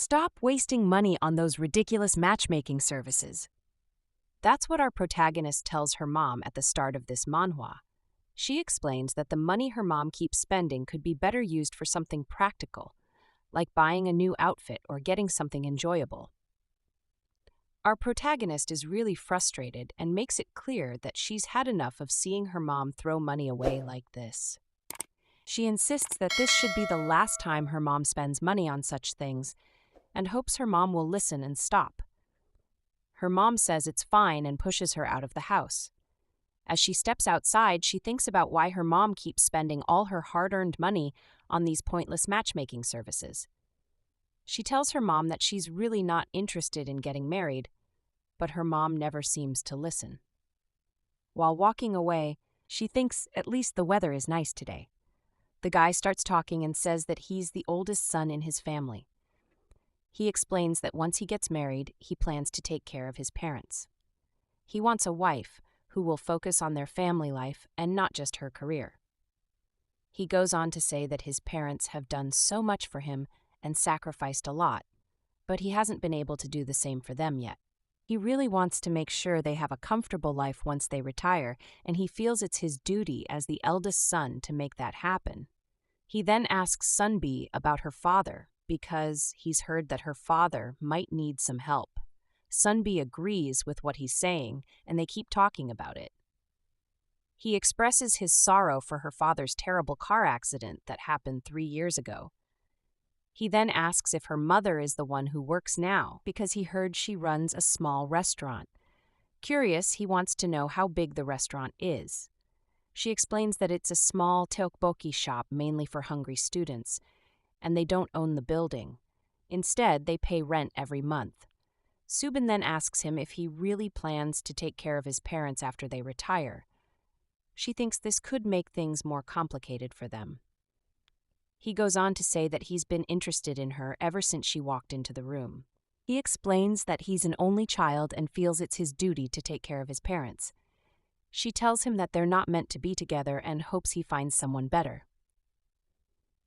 Stop wasting money on those ridiculous matchmaking services. That's what our protagonist tells her mom at the start of this manhwa. She explains that the money her mom keeps spending could be better used for something practical, like buying a new outfit or getting something enjoyable. Our protagonist is really frustrated and makes it clear that she's had enough of seeing her mom throw money away like this. She insists that this should be the last time her mom spends money on such things, and hopes her mom will listen and stop. Her mom says it's fine and pushes her out of the house. As she steps outside, she thinks about why her mom keeps spending all her hard-earned money on these pointless matchmaking services. She tells her mom that she's really not interested in getting married, but her mom never seems to listen. While walking away, she thinks at least the weather is nice today. The guy starts talking and says that he's the oldest son in his family. He explains that once he gets married, he plans to take care of his parents. He wants a wife who will focus on their family life and not just her career. He goes on to say that his parents have done so much for him and sacrificed a lot, but he hasn't been able to do the same for them yet. He really wants to make sure they have a comfortable life once they retire, and he feels it's his duty as the eldest son to make that happen. He then asks Sunbi about her father, because he's heard that her father might need some help. Sunbi agrees with what he's saying, and they keep talking about it. He expresses his sorrow for her father's terrible car accident that happened 3 years ago. He then asks if her mother is the one who works now, because he heard she runs a small restaurant. Curious, he wants to know how big the restaurant is. She explains that it's a small tteokbokki shop mainly for hungry students, and they don't own the building. Instead, they pay rent every month. Subin then asks him if he really plans to take care of his parents after they retire. She thinks this could make things more complicated for them. He goes on to say that he's been interested in her ever since she walked into the room. He explains that he's an only child and feels it's his duty to take care of his parents. She tells him that they're not meant to be together and hopes he finds someone better.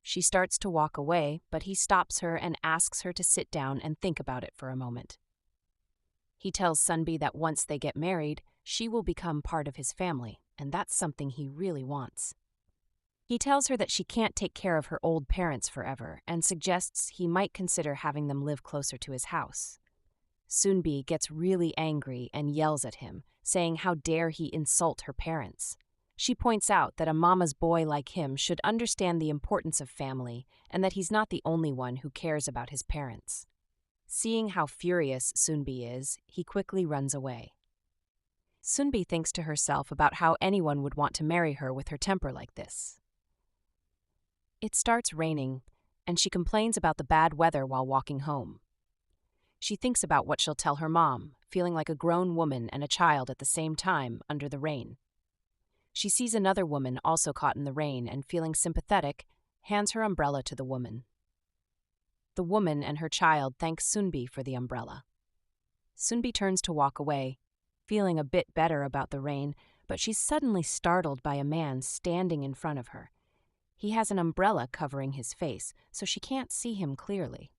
She starts to walk away, but he stops her and asks her to sit down and think about it for a moment. He tells Sunbi that once they get married, she will become part of his family, and that's something he really wants. He tells her that she can't take care of her old parents forever and suggests he might consider having them live closer to his house. Sunbi gets really angry and yells at him, saying how dare he insult her parents. She points out that a mama's boy like him should understand the importance of family and that he's not the only one who cares about his parents. Seeing how furious Sunbi is, he quickly runs away. Sunbi thinks to herself about how anyone would want to marry her with her temper like this. It starts raining, and she complains about the bad weather while walking home. She thinks about what she'll tell her mom, feeling like a grown woman and a child at the same time under the rain. She sees another woman also caught in the rain and, feeling sympathetic, hands her umbrella to the woman. The woman and her child thank Sunbi for the umbrella. Sunbi turns to walk away, feeling a bit better about the rain, but she's suddenly startled by a man standing in front of her. He has an umbrella covering his face, so she can't see him clearly.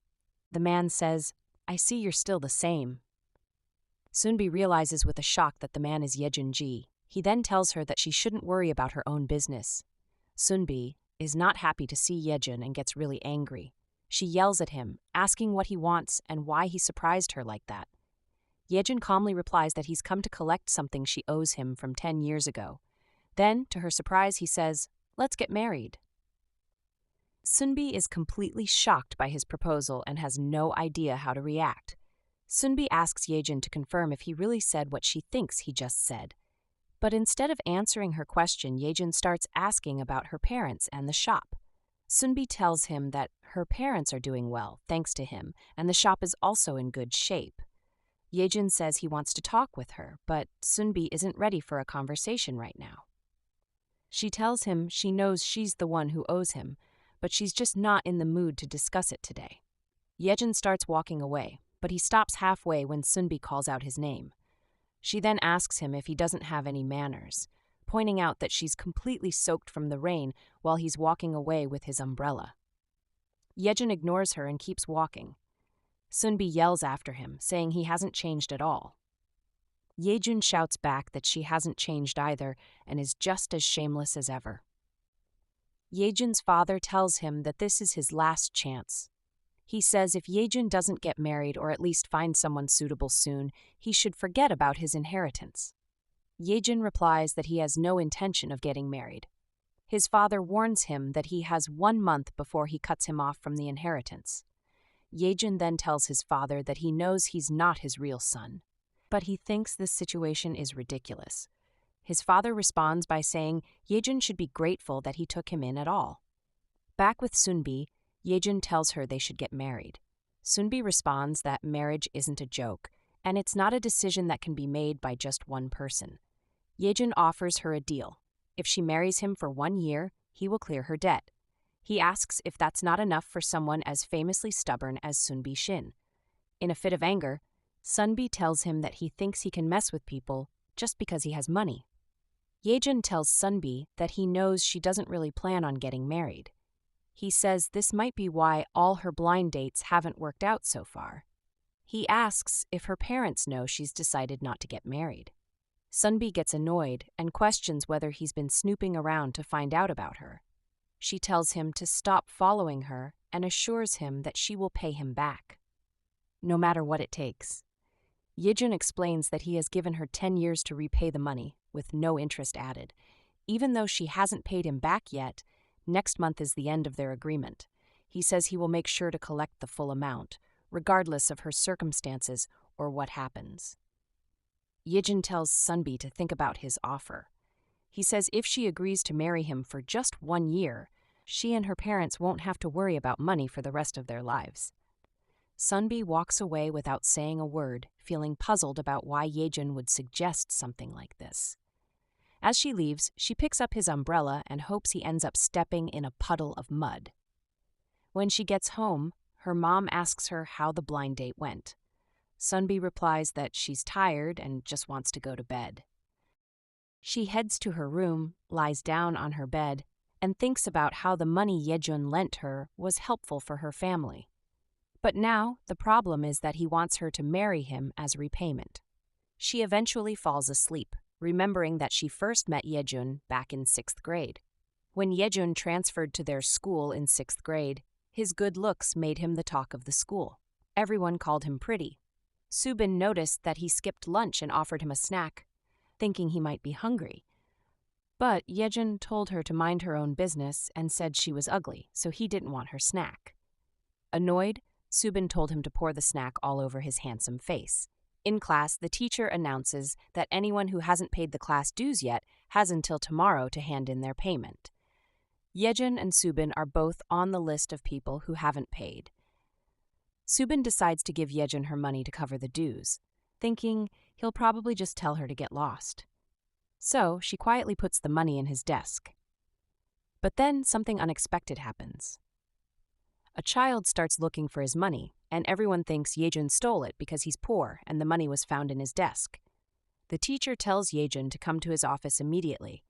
The man says, "I see you're still the same." Sunbi realizes with a shock that the man is Yejun-ji. He then tells her that she shouldn't worry about her own business. Sunbi is not happy to see Yejun and gets really angry. She yells at him, asking what he wants and why he surprised her like that. Yejun calmly replies that he's come to collect something she owes him from 10 years ago. Then, to her surprise, he says, "Let's get married." Sunbi is completely shocked by his proposal and has no idea how to react. Sunbi asks Yejun to confirm if he really said what she thinks he just said. But instead of answering her question, Yejun starts asking about her parents and the shop. Sunbi tells him that her parents are doing well, thanks to him, and the shop is also in good shape. Yejun says he wants to talk with her, but Sunbi isn't ready for a conversation right now. She tells him she knows she's the one who owes him, but she's just not in the mood to discuss it today. Yejun starts walking away, but he stops halfway when Sunbi calls out his name. She then asks him if he doesn't have any manners, pointing out that she's completely soaked from the rain while he's walking away with his umbrella. Yejun ignores her and keeps walking. Sunbi yells after him, saying he hasn't changed at all. Yejun shouts back that she hasn't changed either and is just as shameless as ever. Yejun's father tells him that this is his last chance. He says if Yejun doesn't get married or at least find someone suitable soon, he should forget about his inheritance. Yejun replies that he has no intention of getting married. His father warns him that he has 1 month before he cuts him off from the inheritance. Yejun then tells his father that he knows he's not his real son, but he thinks this situation is ridiculous. His father responds by saying Yejun should be grateful that he took him in at all. Back with Sunbi, Yejun tells her they should get married. Sunbi responds that marriage isn't a joke, and it's not a decision that can be made by just one person. Yejun offers her a deal. If she marries him for 1 year, he will clear her debt. He asks if that's not enough for someone as famously stubborn as Sunbi Shin. In a fit of anger, Sunbi tells him that he thinks he can mess with people just because he has money. Yejun tells Sunbi that he knows she doesn't really plan on getting married. He says this might be why all her blind dates haven't worked out so far. He asks if her parents know she's decided not to get married. Sunbi gets annoyed and questions whether he's been snooping around to find out about her. She tells him to stop following her and assures him that she will pay him back, no matter what it takes. Yejun explains that he has given her 10 years to repay the money, with no interest added. Even though she hasn't paid him back yet, next month is the end of their agreement. He says he will make sure to collect the full amount, regardless of her circumstances or what happens. Yejun tells Sunbi to think about his offer. He says if she agrees to marry him for just 1 year, she and her parents won't have to worry about money for the rest of their lives. Sunbi walks away without saying a word, feeling puzzled about why Yejun would suggest something like this. As she leaves, she picks up his umbrella and hopes he ends up stepping in a puddle of mud. When she gets home, her mom asks her how the blind date went. Sunbi replies that she's tired and just wants to go to bed. She heads to her room, lies down on her bed, and thinks about how the money Yejun lent her was helpful for her family. But now, the problem is that he wants her to marry him as repayment. She eventually falls asleep, remembering that she first met Yejun back in 6th grade. When Yejun transferred to their school in 6th grade, his good looks made him the talk of the school. Everyone called him pretty. Subin noticed that he skipped lunch and offered him a snack, thinking he might be hungry. But Yejun told her to mind her own business and said she was ugly, so he didn't want her snack. Annoyed, Subin told him to pour the snack all over his handsome face. In class, the teacher announces that anyone who hasn't paid the class dues yet has until tomorrow to hand in their payment. Yejun and Subin are both on the list of people who haven't paid. Subin decides to give Yejun her money to cover the dues, thinking he'll probably just tell her to get lost. So she quietly puts the money in his desk. But then something unexpected happens. A child starts looking for his money, and everyone thinks Yejun stole it because he's poor and the money was found in his desk. The teacher tells Yejun to come to his office immediately.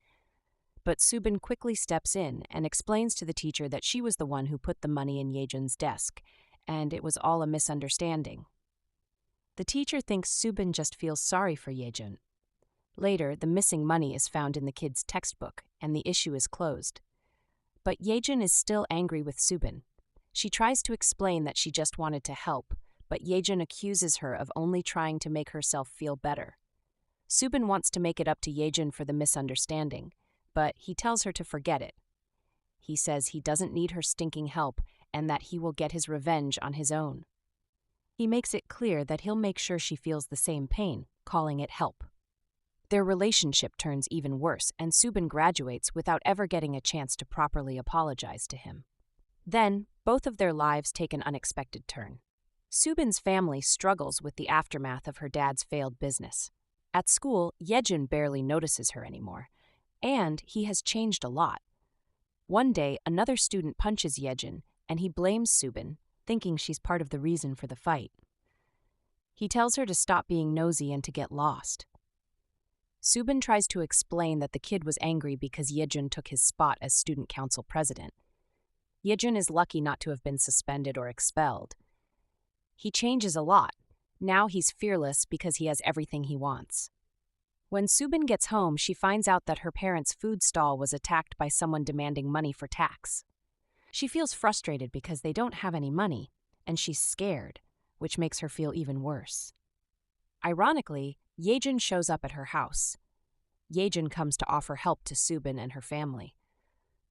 But Subin quickly steps in and explains to the teacher that she was the one who put the money in Yejun's desk, and it was all a misunderstanding. The teacher thinks Subin just feels sorry for Yejun. Later, the missing money is found in the kid's textbook, and the issue is closed. But Yejun is still angry with Subin. She tries to explain that she just wanted to help, but Yejun accuses her of only trying to make herself feel better. Subin wants to make it up to Yejun for the misunderstanding, but he tells her to forget it. He says he doesn't need her stinking help and that he will get his revenge on his own. He makes it clear that he'll make sure she feels the same pain, calling it help. Their relationship turns even worse, and Subin graduates without ever getting a chance to properly apologize to him. Then, both of their lives take an unexpected turn. Subin's family struggles with the aftermath of her dad's failed business. At school, Yejun barely notices her anymore, and he has changed a lot. One day, another student punches Yejun, and he blames Subin, thinking she's part of the reason for the fight. He tells her to stop being nosy and to get lost. Subin tries to explain that the kid was angry because Yejun took his spot as student council president. Yejun is lucky not to have been suspended or expelled. He changes a lot. Now he's fearless because he has everything he wants. When Subin gets home, she finds out that her parents' food stall was attacked by someone demanding money for tax. She feels frustrated because they don't have any money, and she's scared, which makes her feel even worse. Ironically, Yejin shows up at her house. Yejin comes to offer help to Subin and her family.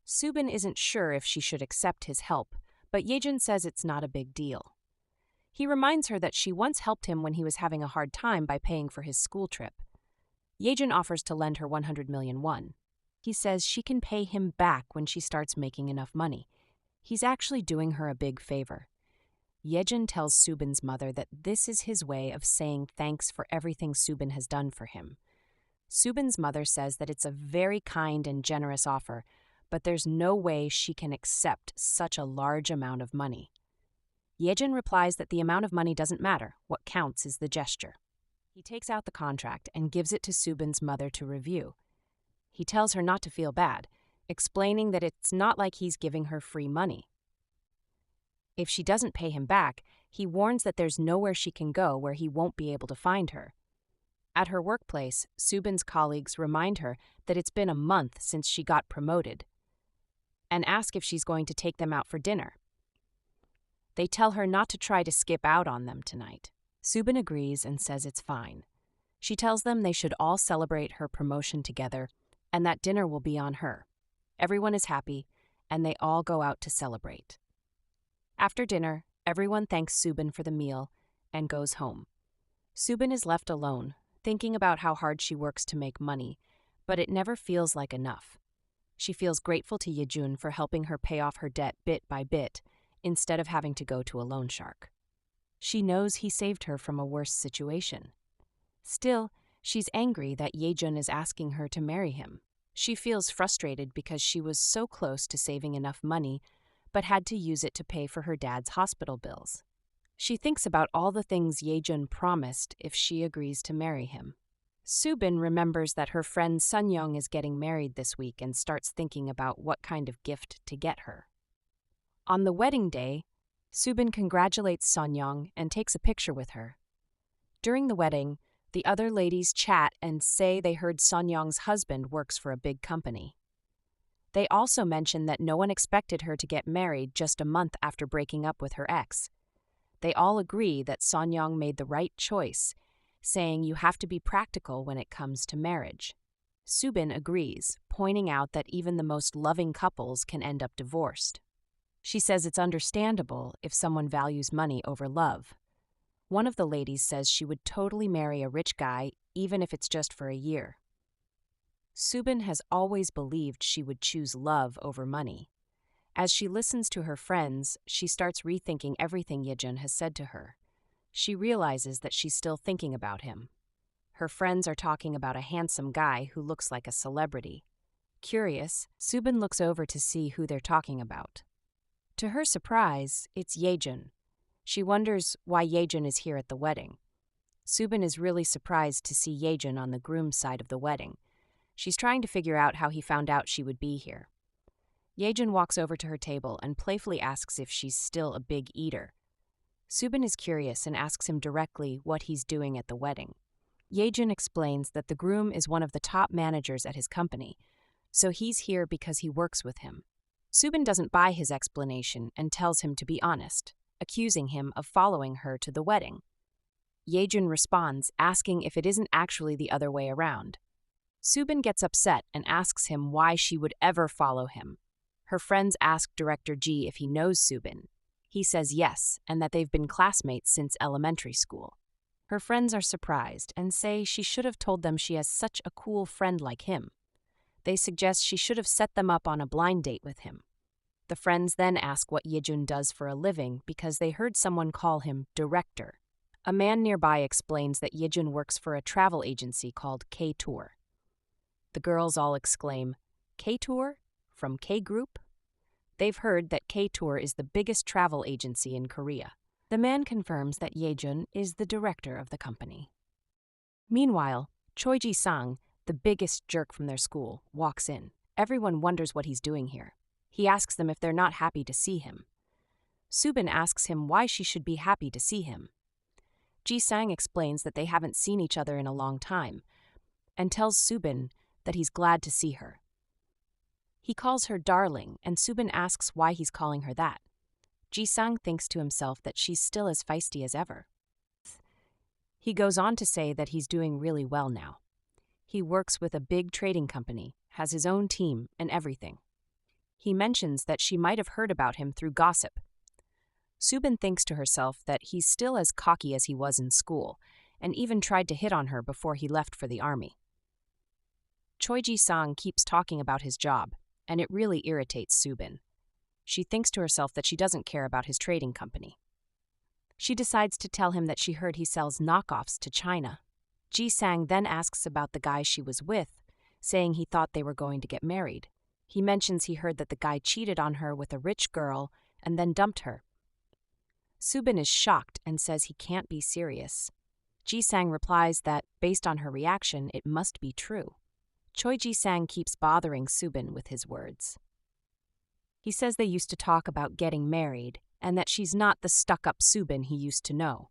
Subin isn't sure if she should accept his help, but Yejin says it's not a big deal. He reminds her that she once helped him when he was having a hard time by paying for his school trip. Yejin offers to lend her 100 million won. He says she can pay him back when she starts making enough money. He's actually doing her a big favor. Yejin tells Subin's mother that this is his way of saying thanks for everything Subin has done for him. Subin's mother says that it's a very kind and generous offer, but there's no way she can accept such a large amount of money. Yejin replies that the amount of money doesn't matter. What counts is the gesture. He takes out the contract and gives it to Subin's mother to review. He tells her not to feel bad, explaining that it's not like he's giving her free money. If she doesn't pay him back, he warns that there's nowhere she can go where he won't be able to find her. At her workplace, Subin's colleagues remind her that it's been a month since she got promoted and ask if she's going to take them out for dinner. They tell her not to try to skip out on them tonight. Subin agrees and says it's fine. She tells them they should all celebrate her promotion together and that dinner will be on her. Everyone is happy, and they all go out to celebrate. After dinner, everyone thanks Subin for the meal and goes home. Subin is left alone, thinking about how hard she works to make money, but it never feels like enough. She feels grateful to Yejun for helping her pay off her debt bit by bit, instead of having to go to a loan shark. She knows he saved her from a worse situation. Still, she's angry that Yejun is asking her to marry him. She feels frustrated because she was so close to saving enough money, but had to use it to pay for her dad's hospital bills. She thinks about all the things Yejun promised if she agrees to marry him. Subin remembers that her friend Sunyoung is getting married this week and starts thinking about what kind of gift to get her. On the wedding day, Subin congratulates Sunyoung and takes a picture with her. During the wedding, the other ladies chat and say they heard Sunyoung's husband works for a big company. They also mention that no one expected her to get married just a month after breaking up with her ex. They all agree that Sunyoung made the right choice, saying you have to be practical when it comes to marriage. Subin agrees, pointing out that even the most loving couples can end up divorced. She says it's understandable if someone values money over love. One of the ladies says she would totally marry a rich guy, even if it's just for a year. Subin has always believed she would choose love over money. As she listens to her friends, she starts rethinking everything Yejun has said to her. She realizes that she's still thinking about him. Her friends are talking about a handsome guy who looks like a celebrity. Curious, Subin looks over to see who they're talking about. To her surprise, it's Yejun. She wonders why Yejun is here at the wedding. Subin is really surprised to see Yejun on the groom's side of the wedding. She's trying to figure out how he found out she would be here. Yejun walks over to her table and playfully asks if she's still a big eater. Subin is curious and asks him directly what he's doing at the wedding. Yejun explains that the groom is one of the top managers at his company, so he's here because he works with him. Subin doesn't buy his explanation and tells him to be honest, accusing him of following her to the wedding. Yejun responds, asking if it isn't actually the other way around. Subin gets upset and asks him why she would ever follow him. Her friends ask Director Ji if he knows Subin. He says yes, and that they've been classmates since elementary school. Her friends are surprised and say she should have told them she has such a cool friend like him. They suggest she should have set them up on a blind date with him. The friends then ask what Yejun does for a living because they heard someone call him director. A man nearby explains that Yejun works for a travel agency called K-Tour. The girls all exclaim, K-Tour? From K-Group? They've heard that K-Tour is the biggest travel agency in Korea. The man confirms that Yejun is the director of the company. Meanwhile, Choi Ji-sang, the biggest jerk from their school, walks in. Everyone wonders what he's doing here. He asks them if they're not happy to see him. Subin asks him why she should be happy to see him. Ji-sang explains that they haven't seen each other in a long time, and tells Subin that he's glad to see her. He calls her darling, and Subin asks why he's calling her that. Ji-sang thinks to himself that she's still as feisty as ever. He goes on to say that he's doing really well now. He works with a big trading company, has his own team, and everything. He mentions that she might have heard about him through gossip. Subin thinks to herself that he's still as cocky as he was in school, and even tried to hit on her before he left for the army. Choi Ji-sang keeps talking about his job, and it really irritates Subin. She thinks to herself that she doesn't care about his trading company. She decides to tell him that she heard he sells knockoffs to China. Ji-sang then asks about the guy she was with, saying he thought they were going to get married. He mentions he heard that the guy cheated on her with a rich girl and then dumped her. Subin is shocked and says he can't be serious. Ji-sang replies that, based on her reaction, it must be true. Choi Ji-sang keeps bothering Subin with his words. He says they used to talk about getting married, and that she's not the stuck-up Subin he used to know.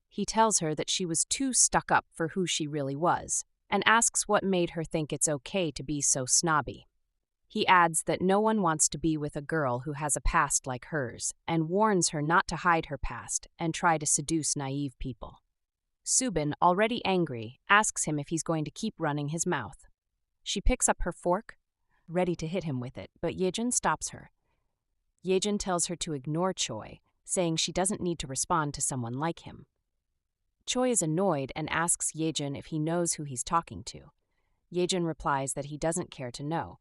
He tells her that she was too stuck up for who she really was, and asks what made her think it's okay to be so snobby. He adds that no one wants to be with a girl who has a past like hers, and warns her not to hide her past and try to seduce naive people. Subin, already angry, asks him if he's going to keep running his mouth. She picks up her fork, ready to hit him with it, but Yejin stops her. Yejin tells her to ignore Choi, saying she doesn't need to respond to someone like him. Choi is annoyed and asks Yejin if he knows who he's talking to. Yejin replies that he doesn't care to know.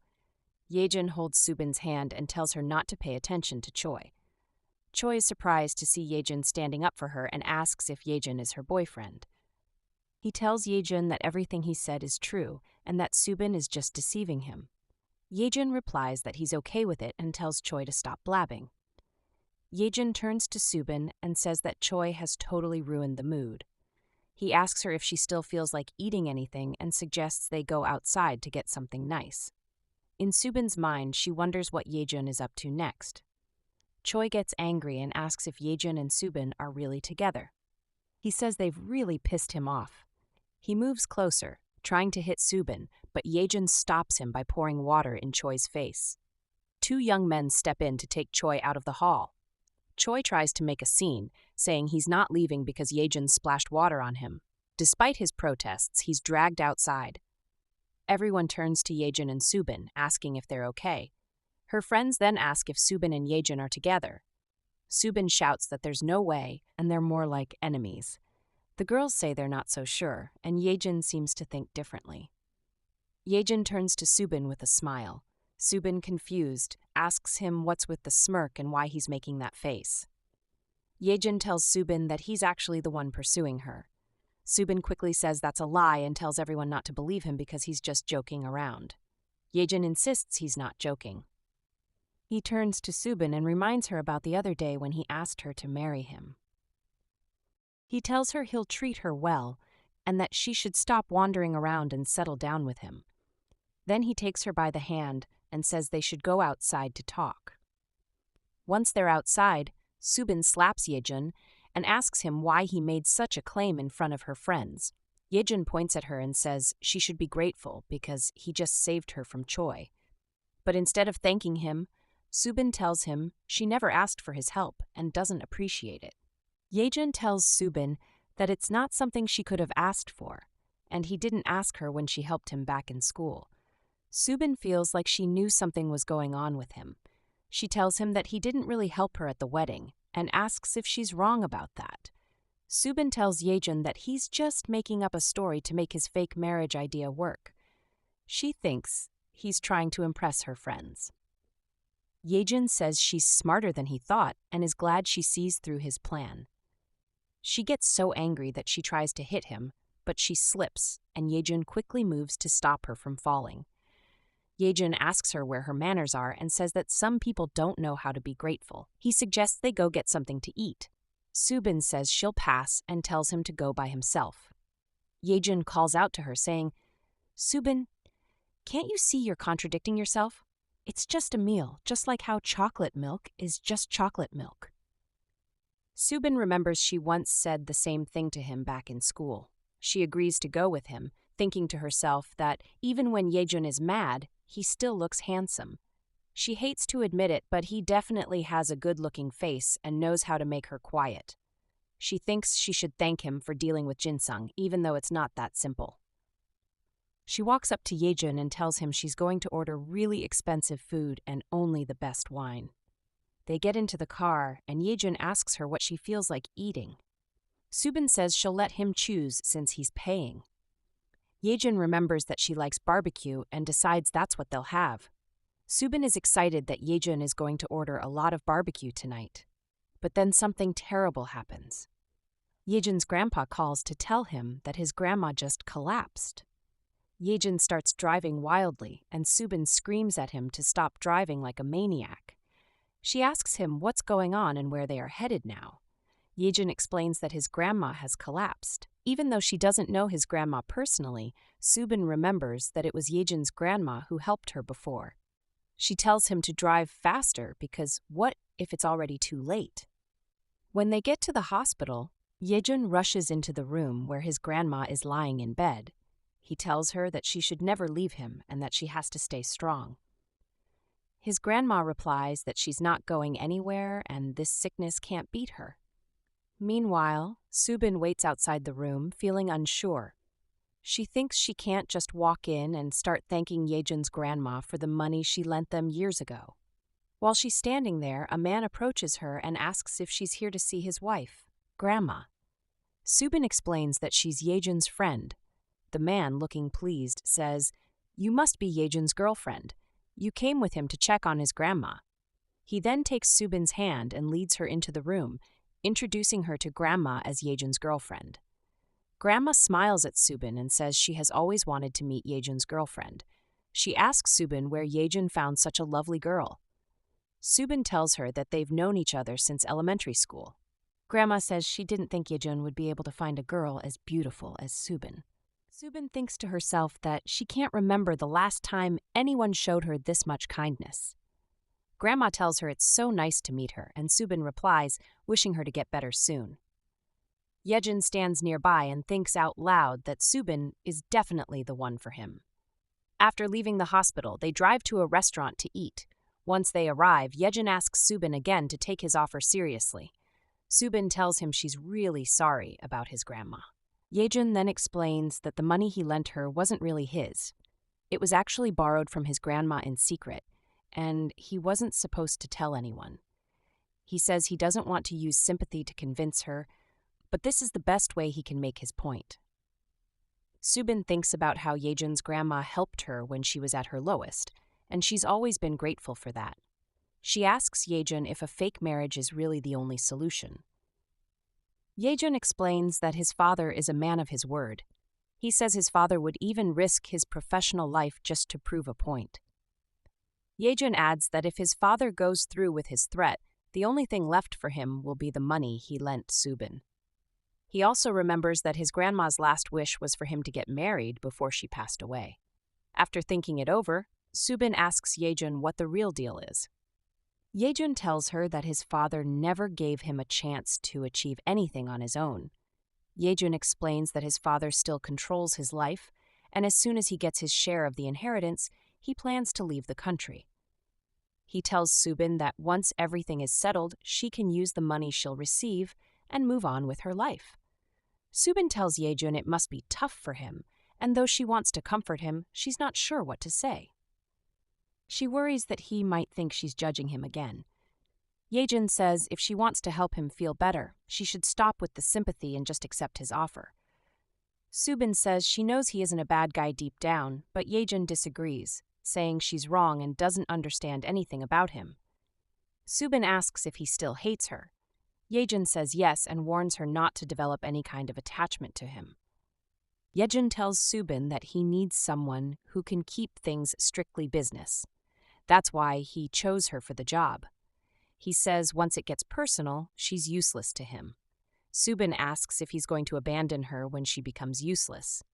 Yejin holds Subin's hand and tells her not to pay attention to Choi. Choi is surprised to see Yejin standing up for her and asks if Yejin is her boyfriend. He tells Yejin that everything he said is true and that Subin is just deceiving him. Yejin replies that he's okay with it and tells Choi to stop blabbing. Yejin turns to Subin and says that Choi has totally ruined the mood. He asks her if she still feels like eating anything and suggests they go outside to get something nice. In Subin's mind, she wonders what Yejin is up to next. Choi gets angry and asks if Yejin and Subin are really together. He says they've really pissed him off. He moves closer, trying to hit Subin, but Yejin stops him by pouring water in Choi's face. Two young men step in to take Choi out of the hall. Choi tries to make a scene, saying he's not leaving because Yejin splashed water on him. Despite his protests, he's dragged outside. Everyone turns to Yejin and Subin, asking if they're okay. Her friends then ask if Subin and Yejin are together. Subin shouts that there's no way, and they're more like enemies. The girls say they're not so sure, and Yejin seems to think differently. Yejin turns to Subin with a smile. Subin, confused, asks him what's with the smirk and why he's making that face. Yejin tells Subin that he's actually the one pursuing her. Subin quickly says that's a lie and tells everyone not to believe him because he's just joking around. Yejin insists he's not joking. He turns to Subin and reminds her about the other day when he asked her to marry him. He tells her he'll treat her well and that she should stop wandering around and settle down with him. Then he takes her by the hand and says they should go outside to talk. Once they're outside, Subin slaps Yejin and asks him why he made such a claim in front of her friends. Yejin points at her and says she should be grateful because he just saved her from Choi. But instead of thanking him, Subin tells him she never asked for his help and doesn't appreciate it. Yejin tells Subin that it's not something she could have asked for, and he didn't ask her when she helped him back in school. Subin feels like she knew something was going on with him. She tells him that he didn't really help her at the wedding, and asks if she's wrong about that. Subin tells Yejin that he's just making up a story to make his fake marriage idea work. She thinks he's trying to impress her friends. Yejin says she's smarter than he thought and is glad she sees through his plan. She gets so angry that she tries to hit him, but she slips, and Yejin quickly moves to stop her from falling. Yejin asks her where her manners are and says that some people don't know how to be grateful. He suggests they go get something to eat. Subin says she'll pass and tells him to go by himself. Yejin calls out to her, saying, "Subin, can't you see you're contradicting yourself? It's just a meal, just like how chocolate milk is just chocolate milk." Subin remembers she once said the same thing to him back in school. She agrees to go with him, thinking to herself that even when Yejun is mad, he still looks handsome. She hates to admit it, but he definitely has a good-looking face and knows how to make her quiet. She thinks she should thank him for dealing with Jinsung, even though it's not that simple. She walks up to Yejun and tells him she's going to order really expensive food and only the best wine. They get into the car, and Yejun asks her what she feels like eating. Subin says she'll let him choose since he's paying. Yejun remembers that she likes barbecue and decides that's what they'll have. Subin is excited that Yejun is going to order a lot of barbecue tonight. But then something terrible happens. Yejun's grandpa calls to tell him that his grandma just collapsed. Yejun starts driving wildly, and Subin screams at him to stop driving like a maniac. She asks him what's going on and where they are headed now. Yejun explains that his grandma has collapsed. Even though she doesn't know his grandma personally, Subin remembers that it was Yejun's grandma who helped her before. She tells him to drive faster because what if it's already too late? When they get to the hospital, Yejun rushes into the room where his grandma is lying in bed. He tells her that she should never leave him and that she has to stay strong. His grandma replies that she's not going anywhere and this sickness can't beat her. Meanwhile, Subin waits outside the room, feeling unsure. She thinks she can't just walk in and start thanking Yejun's grandma for the money she lent them years ago. While she's standing there, a man approaches her and asks if she's here to see his wife, Grandma. Subin explains that she's Yejun's friend. The man, looking pleased, says, "You must be Yejun's girlfriend. You came with him to check on his grandma." He then takes Subin's hand and leads her into the room, introducing her to Grandma as Yejun's girlfriend. Grandma smiles at Subin and says she has always wanted to meet Yejun's girlfriend. She asks Subin where Yejun found such a lovely girl. Subin tells her that they've known each other since elementary school. Grandma says she didn't think Yejun would be able to find a girl as beautiful as Subin. Subin thinks to herself that she can't remember the last time anyone showed her this much kindness. Grandma tells her it's so nice to meet her, and Subin replies, wishing her to get better soon. Yejun stands nearby and thinks out loud that Subin is definitely the one for him. After leaving the hospital, they drive to a restaurant to eat. Once they arrive, Yejun asks Subin again to take his offer seriously. Subin tells him she's really sorry about his grandma. Yejun then explains that the money he lent her wasn't really his. It was actually borrowed from his grandma in secret, and he wasn't supposed to tell anyone. He says he doesn't want to use sympathy to convince her, but this is the best way he can make his point. Subin thinks about how Yejun's grandma helped her when she was at her lowest, and she's always been grateful for that. She asks Yejun if a fake marriage is really the only solution. Yejun explains that his father is a man of his word. He says his father would even risk his professional life just to prove a point. Yejun adds that if his father goes through with his threat, the only thing left for him will be the money he lent Subin. He also remembers that his grandma's last wish was for him to get married before she passed away. After thinking it over, Subin asks Yejun what the real deal is. Yejun tells her that his father never gave him a chance to achieve anything on his own. Yejun explains that his father still controls his life, and as soon as he gets his share of the inheritance, he plans to leave the country. He tells Subin that once everything is settled, she can use the money she'll receive and move on with her life. Subin tells Yejun it must be tough for him, and though she wants to comfort him, she's not sure what to say. She worries that he might think she's judging him again. Yejun says if she wants to help him feel better, she should stop with the sympathy and just accept his offer. Subin says she knows he isn't a bad guy deep down, but Yejun disagrees, saying she's wrong and doesn't understand anything about him. Subin asks if he still hates her. Yejun says yes and warns her not to develop any kind of attachment to him. Yejun tells Subin that he needs someone who can keep things strictly business. That's why he chose her for the job. He says once it gets personal, she's useless to him. Subin asks if he's going to abandon her when she becomes useless.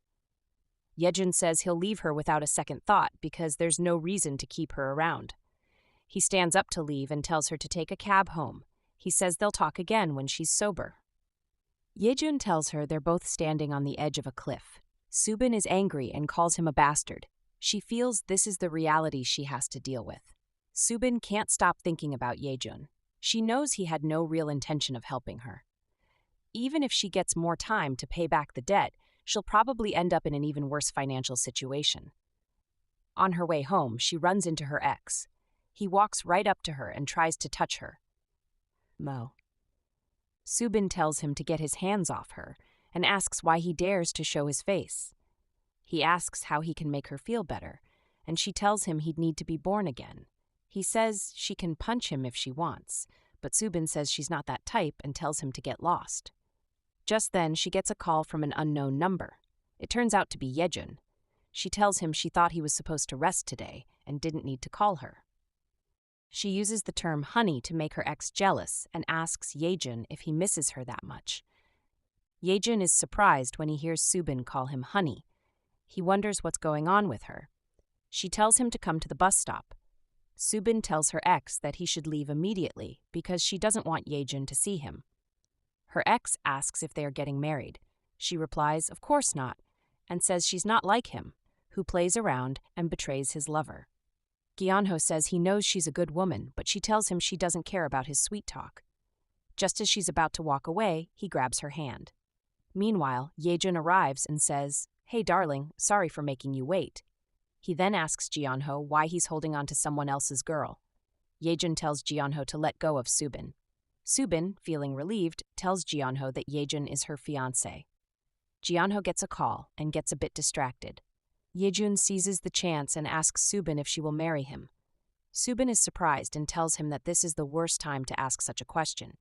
Yejun says he'll leave her without a second thought because there's no reason to keep her around. He stands up to leave and tells her to take a cab home. He says they'll talk again when she's sober. Yejun tells her they're both standing on the edge of a cliff. Subin is angry and calls him a bastard. She feels this is the reality she has to deal with. Subin can't stop thinking about Yejun. She knows he had no real intention of helping her. Even if she gets more time to pay back the debt, she'll probably end up in an even worse financial situation. On her way home, she runs into her ex. He walks right up to her and tries to touch her. Mo. Subin tells him to get his hands off her and asks why he dares to show his face. He asks how he can make her feel better, and she tells him he'd need to be born again. He says she can punch him if she wants, but Subin says she's not that type and tells him to get lost. Just then, she gets a call from an unknown number. It turns out to be Yejun. She tells him she thought he was supposed to rest today and didn't need to call her. She uses the term honey to make her ex jealous and asks Yejun if he misses her that much. Yejun is surprised when he hears Subin call him honey. He wonders what's going on with her. She tells him to come to the bus stop. Subin tells her ex that he should leave immediately because she doesn't want Yejun to see him. Her ex asks if they are getting married. She replies, of course not, and says she's not like him, who plays around and betrays his lover. Gyeonho says he knows she's a good woman, but she tells him she doesn't care about his sweet talk. Just as she's about to walk away, he grabs her hand. Meanwhile, Yejun arrives and says, "Hey darling, sorry for making you wait." He then asks Gyeonho why he's holding on to someone else's girl. Yejun tells Gyeonho to let go of Subin. Subin, feeling relieved, tells Gyeonho that Yejun is her fiancé. Gyeonho gets a call and gets a bit distracted. Yejun seizes the chance and asks Subin if she will marry him. Subin is surprised and tells him that this is the worst time to ask such a question.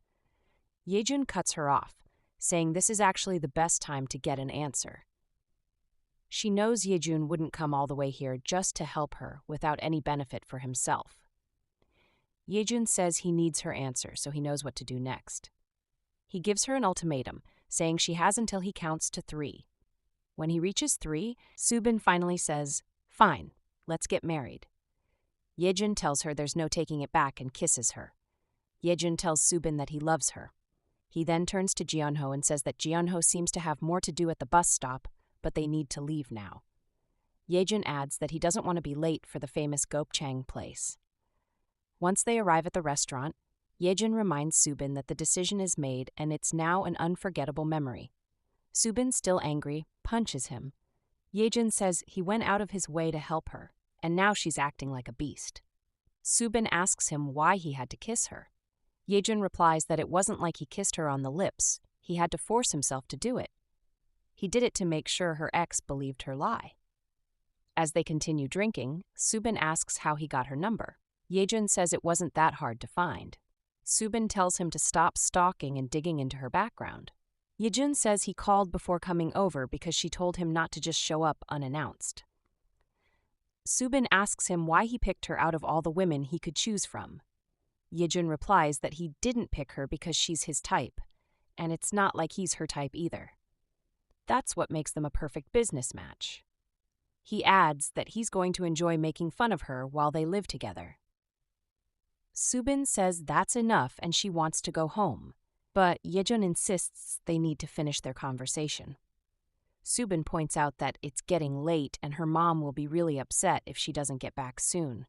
Yejun cuts her off, saying this is actually the best time to get an answer. She knows Yejun wouldn't come all the way here just to help her without any benefit for himself. Yejun says he needs her answer so he knows what to do next. He gives her an ultimatum, saying she has until he counts to 3. When he reaches 3, Subin finally says, "Fine, let's get married." Yejun tells her there's no taking it back and kisses her. Yejun tells Subin that he loves her. He then turns to Gyeonho and says that Gyeonho seems to have more to do at the bus stop, but they need to leave now. Yejun adds that he doesn't want to be late for the famous gopchang place. Once they arrive at the restaurant, Yejun reminds Subin that the decision is made and it's now an unforgettable memory. Subin, still angry, punches him. Yejun says he went out of his way to help her, and now she's acting like a beast. Subin asks him why he had to kiss her. Yejun replies that it wasn't like he kissed her on the lips, he had to force himself to do it. He did it to make sure her ex believed her lie. As they continue drinking, Subin asks how he got her number. Yejun says it wasn't that hard to find. Subin tells him to stop stalking and digging into her background. Yejun says he called before coming over because she told him not to just show up unannounced. Subin asks him why he picked her out of all the women he could choose from. Yejun replies that he didn't pick her because she's his type, and it's not like he's her type either. That's what makes them a perfect business match. He adds that he's going to enjoy making fun of her while they live together. Subin says that's enough and she wants to go home, but Yejun insists they need to finish their conversation. Subin points out that it's getting late and her mom will be really upset if she doesn't get back soon.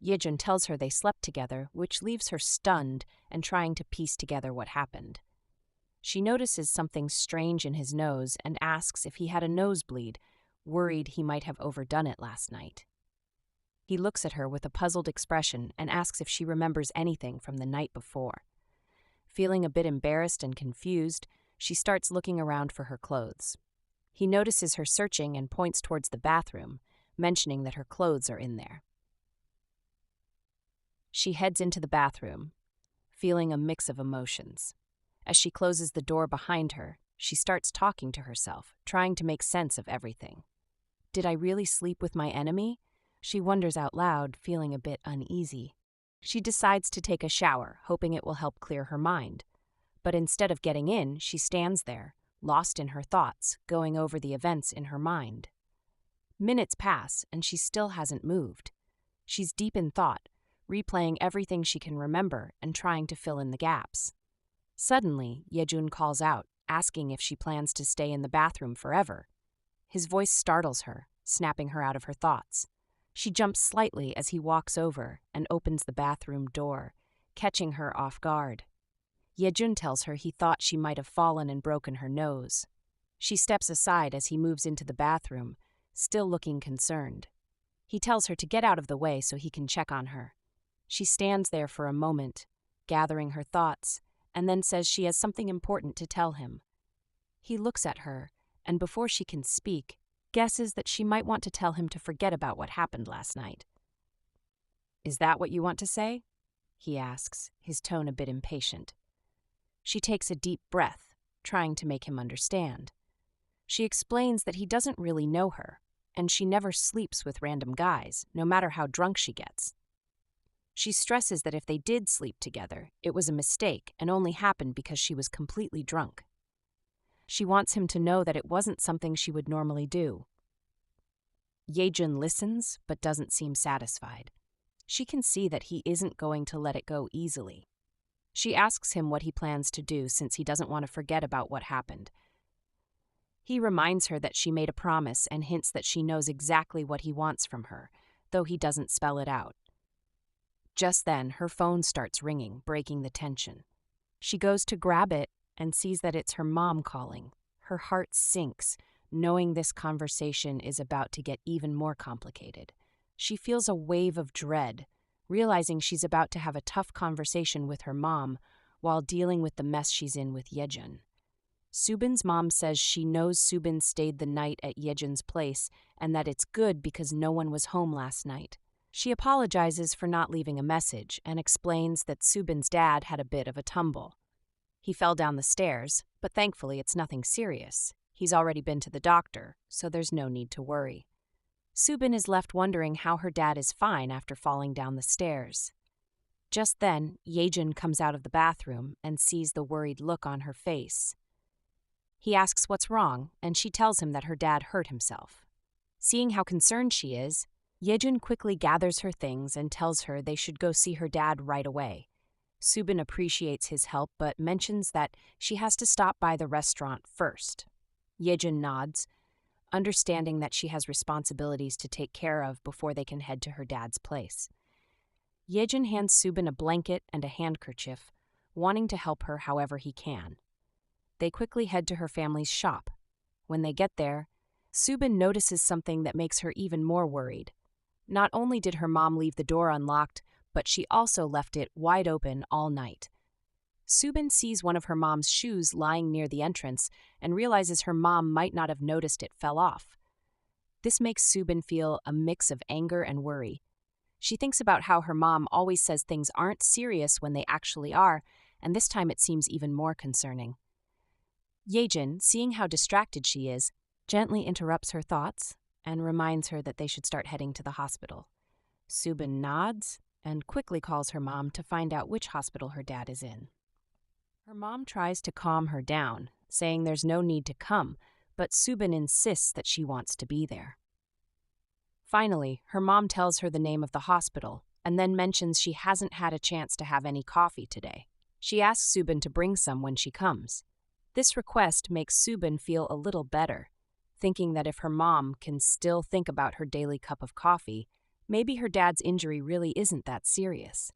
Yejun tells her they slept together, which leaves her stunned and trying to piece together what happened. She notices something strange in his nose and asks if he had a nosebleed, worried he might have overdone it last night. He looks at her with a puzzled expression and asks if she remembers anything from the night before. Feeling a bit embarrassed and confused, she starts looking around for her clothes. He notices her searching and points towards the bathroom, mentioning that her clothes are in there. She heads into the bathroom, feeling a mix of emotions. As she closes the door behind her, she starts talking to herself, trying to make sense of everything. Did I really sleep with my enemy? She wonders out loud, feeling a bit uneasy. She decides to take a shower, hoping it will help clear her mind. But instead of getting in, she stands there, lost in her thoughts, going over the events in her mind. Minutes pass, and she still hasn't moved. She's deep in thought, replaying everything she can remember and trying to fill in the gaps. Suddenly, Yejun calls out, asking if she plans to stay in the bathroom forever. His voice startles her, snapping her out of her thoughts. She jumps slightly as he walks over and opens the bathroom door, catching her off guard. Yejun tells her he thought she might have fallen and broken her nose. She steps aside as he moves into the bathroom, still looking concerned. He tells her to get out of the way so he can check on her. She stands there for a moment, gathering her thoughts, and then says she has something important to tell him. He looks at her, and before she can speak, guesses that she might want to tell him to forget about what happened last night. "Is that what you want to say?" he asks, his tone a bit impatient. She takes a deep breath, trying to make him understand. She explains that he doesn't really know her, and she never sleeps with random guys, no matter how drunk she gets. She stresses that if they did sleep together, it was a mistake and only happened because she was completely drunk. She wants him to know that it wasn't something she would normally do. Yejun listens, but doesn't seem satisfied. She can see that he isn't going to let it go easily. She asks him what he plans to do since he doesn't want to forget about what happened. He reminds her that she made a promise and hints that she knows exactly what he wants from her, though he doesn't spell it out. Just then, her phone starts ringing, breaking the tension. She goes to grab it and sees that it's her mom calling. Her heart sinks, knowing this conversation is about to get even more complicated. She feels a wave of dread, realizing she's about to have a tough conversation with her mom while dealing with the mess she's in with Yejun. Subin's mom says she knows Subin stayed the night at Yejun's place and that it's good because no one was home last night. She apologizes for not leaving a message and explains that Subin's dad had a bit of a tumble. He fell down the stairs, but thankfully it's nothing serious. He's already been to the doctor, so there's no need to worry. Subin is left wondering how her dad is fine after falling down the stairs. Just then, Yejun comes out of the bathroom and sees the worried look on her face. He asks what's wrong, and she tells him that her dad hurt himself. Seeing how concerned she is, Yejun quickly gathers her things and tells her they should go see her dad right away. Subin appreciates his help but mentions that she has to stop by the restaurant first. Yejun nods, understanding that she has responsibilities to take care of before they can head to her dad's place. Yejun hands Subin a blanket and a handkerchief, wanting to help her however he can. They quickly head to her family's shop. When they get there, Subin notices something that makes her even more worried. Not only did her mom leave the door unlocked, but she also left it wide open all night. Subin sees one of her mom's shoes lying near the entrance and realizes her mom might not have noticed it fell off. This makes Subin feel a mix of anger and worry. She thinks about how her mom always says things aren't serious when they actually are, and this time it seems even more concerning. Yejun, seeing how distracted she is, gently interrupts her thoughts and reminds her that they should start heading to the hospital. Subin nods and quickly calls her mom to find out which hospital her dad is in. Her mom tries to calm her down, saying there's no need to come, but Subin insists that she wants to be there. Finally, her mom tells her the name of the hospital and then mentions she hasn't had a chance to have any coffee today. She asks Subin to bring some when she comes. This request makes Subin feel a little better, thinking that if her mom can still think about her daily cup of coffee, maybe her dad's injury really isn't that serious.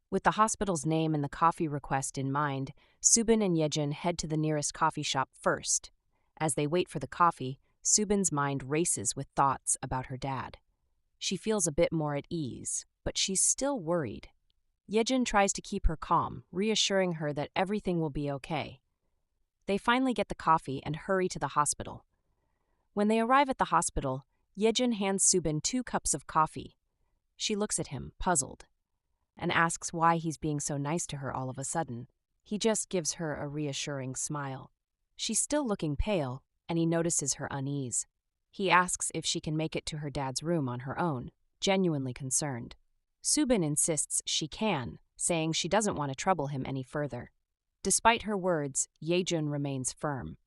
With the hospital's name and the coffee request in mind, Subin and Yejun head to the nearest coffee shop first. As they wait for the coffee, Subin's mind races with thoughts about her dad. She feels a bit more at ease, but she's still worried. Yejun tries to keep her calm, reassuring her that everything will be okay. They finally get the coffee and hurry to the hospital. When they arrive at the hospital, Yejun hands Subin 2 cups of coffee. She looks at him, puzzled, and asks why he's being so nice to her all of a sudden. He just gives her a reassuring smile. She's still looking pale, and he notices her unease. He asks if she can make it to her dad's room on her own, genuinely concerned. Subin insists she can, saying she doesn't want to trouble him any further. Despite her words, Yejun remains firm.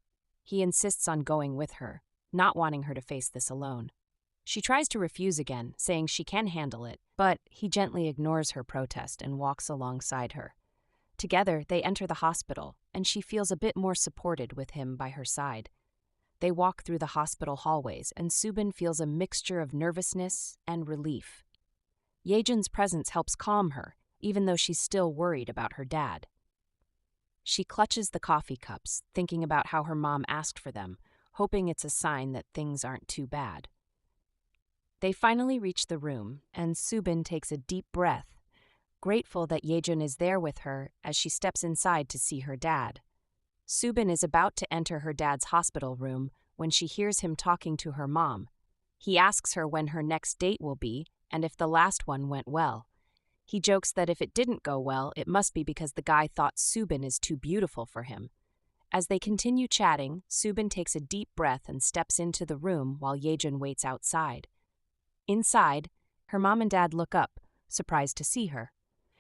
He insists on going with her, not wanting her to face this alone. She tries to refuse again, saying she can handle it, but he gently ignores her protest and walks alongside her. Together, they enter the hospital, and she feels a bit more supported with him by her side. They walk through the hospital hallways, and Subin feels a mixture of nervousness and relief. Yejin's presence helps calm her, even though she's still worried about her dad. She clutches the coffee cups, thinking about how her mom asked for them, hoping it's a sign that things aren't too bad. They finally reach the room, and Subin takes a deep breath, grateful that Yejin is there with her as she steps inside to see her dad. Subin is about to enter her dad's hospital room when she hears him talking to her mom. He asks her when her next date will be and if the last one went well. He jokes that if it didn't go well, it must be because the guy thought Subin is too beautiful for him. As they continue chatting, Subin takes a deep breath and steps into the room while Yejin waits outside. Inside, her mom and dad look up, surprised to see her.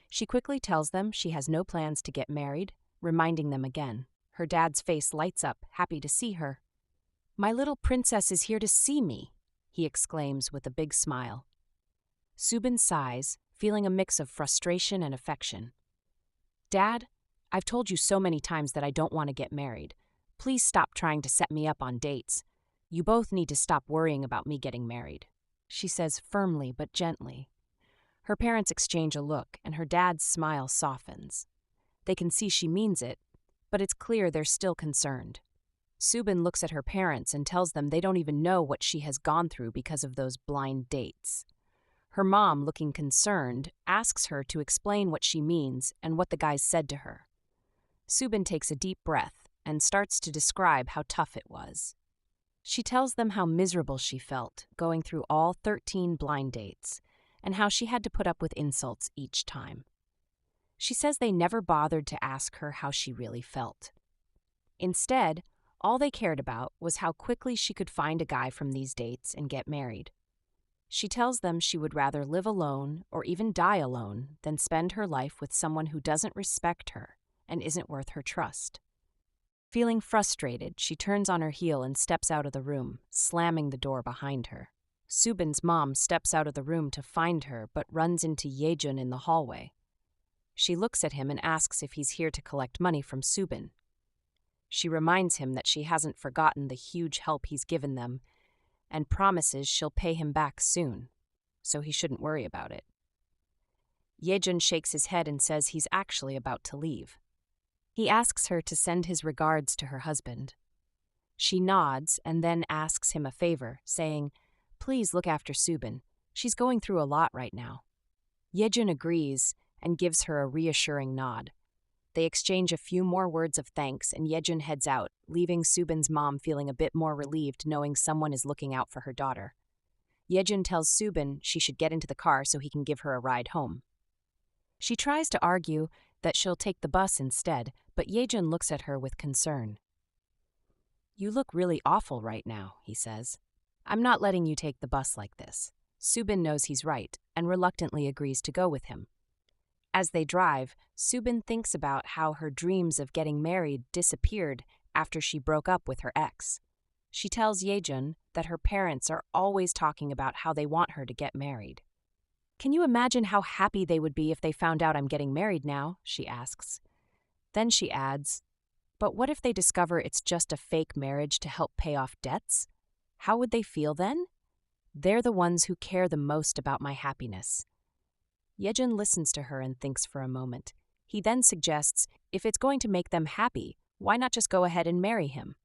She quickly tells them she has no plans to get married, reminding them again. Her dad's face lights up, happy to see her. "My little princess is here to see me," he exclaims with a big smile. Subin sighs, feeling a mix of frustration and affection. "Dad, I've told you so many times that I don't want to get married. Please stop trying to set me up on dates. You both need to stop worrying about me getting married," she says firmly but gently. Her parents exchange a look, and her dad's smile softens. They can see she means it, but it's clear they're still concerned. Subin looks at her parents and tells them they don't even know what she has gone through because of those blind dates. Her mom, looking concerned, asks her to explain what she means and what the guys said to her. Subin takes a deep breath and starts to describe how tough it was. She tells them how miserable she felt going through all 13 blind dates and how she had to put up with insults each time. She says they never bothered to ask her how she really felt. Instead, all they cared about was how quickly she could find a guy from these dates and get married. She tells them she would rather live alone or even die alone than spend her life with someone who doesn't respect her and isn't worth her trust. Feeling frustrated, she turns on her heel and steps out of the room, slamming the door behind her. Subin's mom steps out of the room to find her but runs into Yejin in the hallway. She looks at him and asks if he's here to collect money from Subin. She reminds him that she hasn't forgotten the huge help he's given them and promises she'll pay him back soon, so he shouldn't worry about it. Yejin shakes his head and says he's actually about to leave. He asks her to send his regards to her husband. She nods and then asks him a favor, saying, "Please look after Subin. She's going through a lot right now." Yejin agrees and gives her a reassuring nod. They exchange a few more words of thanks and Yejin heads out, leaving Subin's mom feeling a bit more relieved knowing someone is looking out for her daughter. Yejin tells Subin she should get into the car so he can give her a ride home. She tries to argue that she'll take the bus instead, but Yejin looks at her with concern. "You look really awful right now," he says. "I'm not letting you take the bus like this." Subin knows he's right and reluctantly agrees to go with him. As they drive, Subin thinks about how her dreams of getting married disappeared after she broke up with her ex. She tells Yejin that her parents are always talking about how they want her to get married. "Can you imagine how happy they would be if they found out I'm getting married now?" she asks. Then she adds, "But what if they discover it's just a fake marriage to help pay off debts? How would they feel then? They're the ones who care the most about my happiness." Yejin listens to her and thinks for a moment. He then suggests, if it's going to make them happy, why not just go ahead and marry him?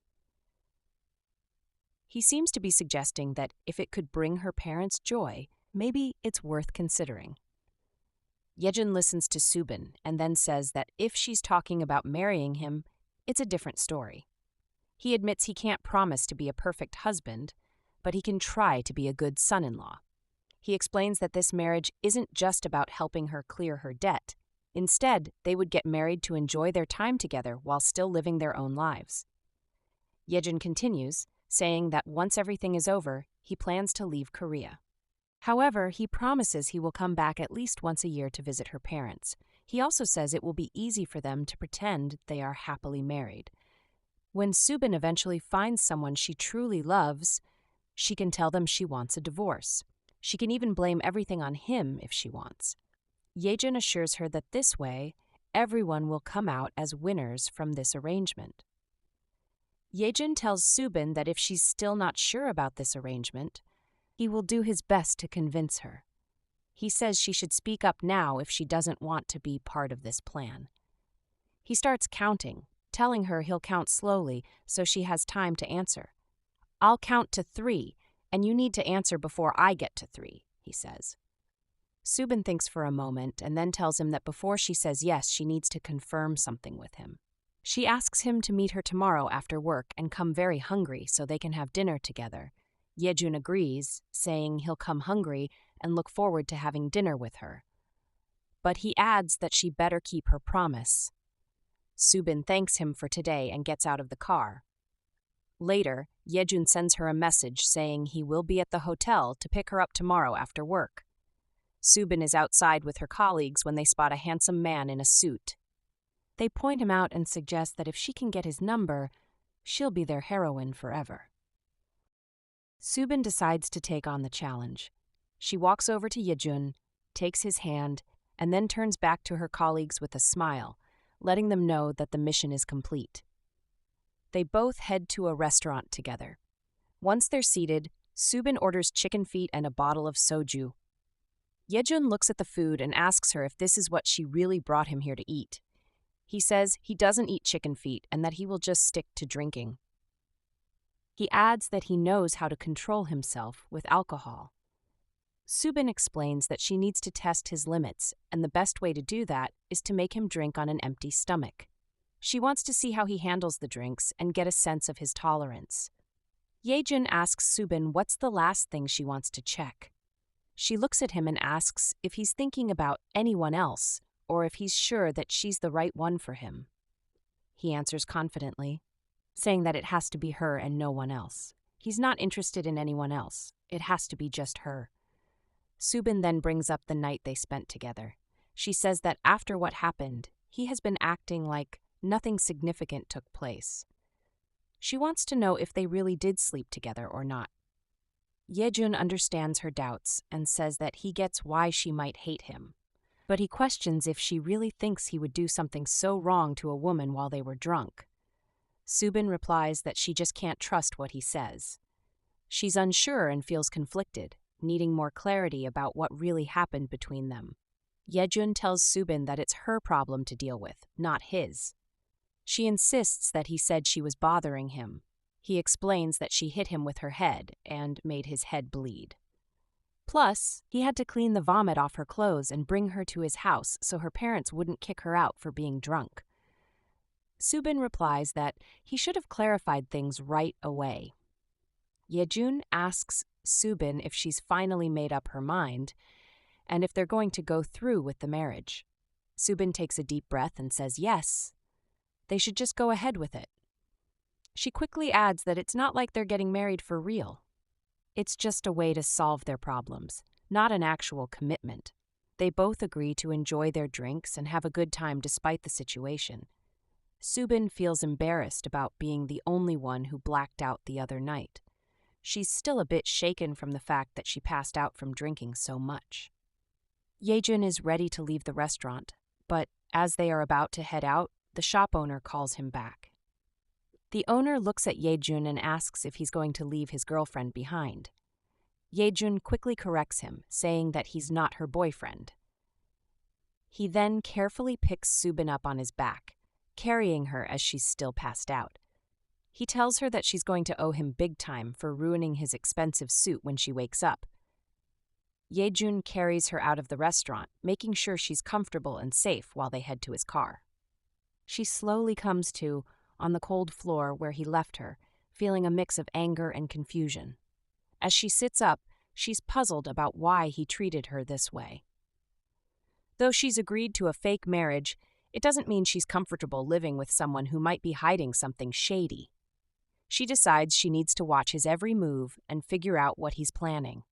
He seems to be suggesting that if it could bring her parents joy, maybe it's worth considering. Yejin listens to Subin and then says that if she's talking about marrying him, it's a different story. He admits he can't promise to be a perfect husband, but he can try to be a good son-in-law. He explains that this marriage isn't just about helping her clear her debt. Instead, they would get married to enjoy their time together while still living their own lives. Yejin continues, saying that once everything is over, he plans to leave Korea. However, he promises he will come back at least once a year to visit her parents. He also says it will be easy for them to pretend they are happily married. When Subin eventually finds someone she truly loves, She can tell them she wants a divorce. She can even blame everything on him if she wants. Yejun assures her that this way, everyone will come out as winners from this arrangement. Yejun tells Subin that if she's still not sure about this arrangement, he will do his best to convince her. He says she should speak up now if she doesn't want to be part of this plan. He starts counting, telling her he'll count slowly so she has time to answer. "I'll count to 3, and you need to answer before I get to 3, he says. Subin thinks for a moment and then tells him that before she says yes, she needs to confirm something with him. She asks him to meet her tomorrow after work and come very hungry so they can have dinner together. Yejun agrees, saying he'll come hungry and look forward to having dinner with her. But he adds that she better keep her promise. Subin thanks him for today and gets out of the car. Later, Yejun sends her a message saying he will be at the hotel to pick her up tomorrow after work. Subin is outside with her colleagues when they spot a handsome man in a suit. They point him out and suggest that if she can get his number, she'll be their heroine forever. Subin decides to take on the challenge. She walks over to Yejun, takes his hand, and then turns back to her colleagues with a smile, letting them know that the mission is complete. They both head to a restaurant together. Once they're seated, Subin orders chicken feet and a bottle of soju. Yejun looks at the food and asks her if this is what she really brought him here to eat. He says he doesn't eat chicken feet and that he will just stick to drinking. He adds that he knows how to control himself with alcohol. Subin explains that she needs to test his limits, and the best way to do that is to make him drink on an empty stomach. She wants to see how he handles the drinks and get a sense of his tolerance. Yejun asks Subin what's the last thing she wants to check. She looks at him and asks if he's thinking about anyone else or if he's sure that she's the right one for him. He answers confidently, saying that it has to be her and no one else. He's not interested in anyone else. It has to be just her. Subin then brings up the night they spent together. She says that after what happened, he has been acting like nothing significant took place. She wants to know if they really did sleep together or not. Yejun understands her doubts and says that he gets why she might hate him. But he questions if she really thinks he would do something so wrong to a woman while they were drunk. Subin replies that she just can't trust what he says. She's unsure and feels conflicted, needing more clarity about what really happened between them. Yejun tells Subin that it's her problem to deal with, not his. She insists that he said she was bothering him. He explains that she hit him with her head and made his head bleed. Plus, he had to clean the vomit off her clothes and bring her to his house so her parents wouldn't kick her out for being drunk. Subin replies that he should have clarified things right away. Yejun asks Subin if she's finally made up her mind and if they're going to go through with the marriage. Subin takes a deep breath and says yes. They should just go ahead with it. She quickly adds that it's not like they're getting married for real. It's just a way to solve their problems, not an actual commitment. They both agree to enjoy their drinks and have a good time despite the situation. Subin feels embarrassed about being the only one who blacked out the other night. She's still a bit shaken from the fact that she passed out from drinking so much. Yejun is ready to leave the restaurant, but as they are about to head out, the shop owner calls him back. The owner looks at Yejun and asks if he's going to leave his girlfriend behind. Yejun quickly corrects him, saying that he's not her boyfriend. He then carefully picks Subin up on his back, carrying her as she's still passed out. He tells her that she's going to owe him big time for ruining his expensive suit when she wakes up. Yejun carries her out of the restaurant, making sure she's comfortable and safe while they head to his car. She slowly comes to, on the cold floor where he left her, feeling a mix of anger and confusion. As she sits up, she's puzzled about why he treated her this way. Though she's agreed to a fake marriage, it doesn't mean she's comfortable living with someone who might be hiding something shady. She decides she needs to watch his every move and figure out what he's planning.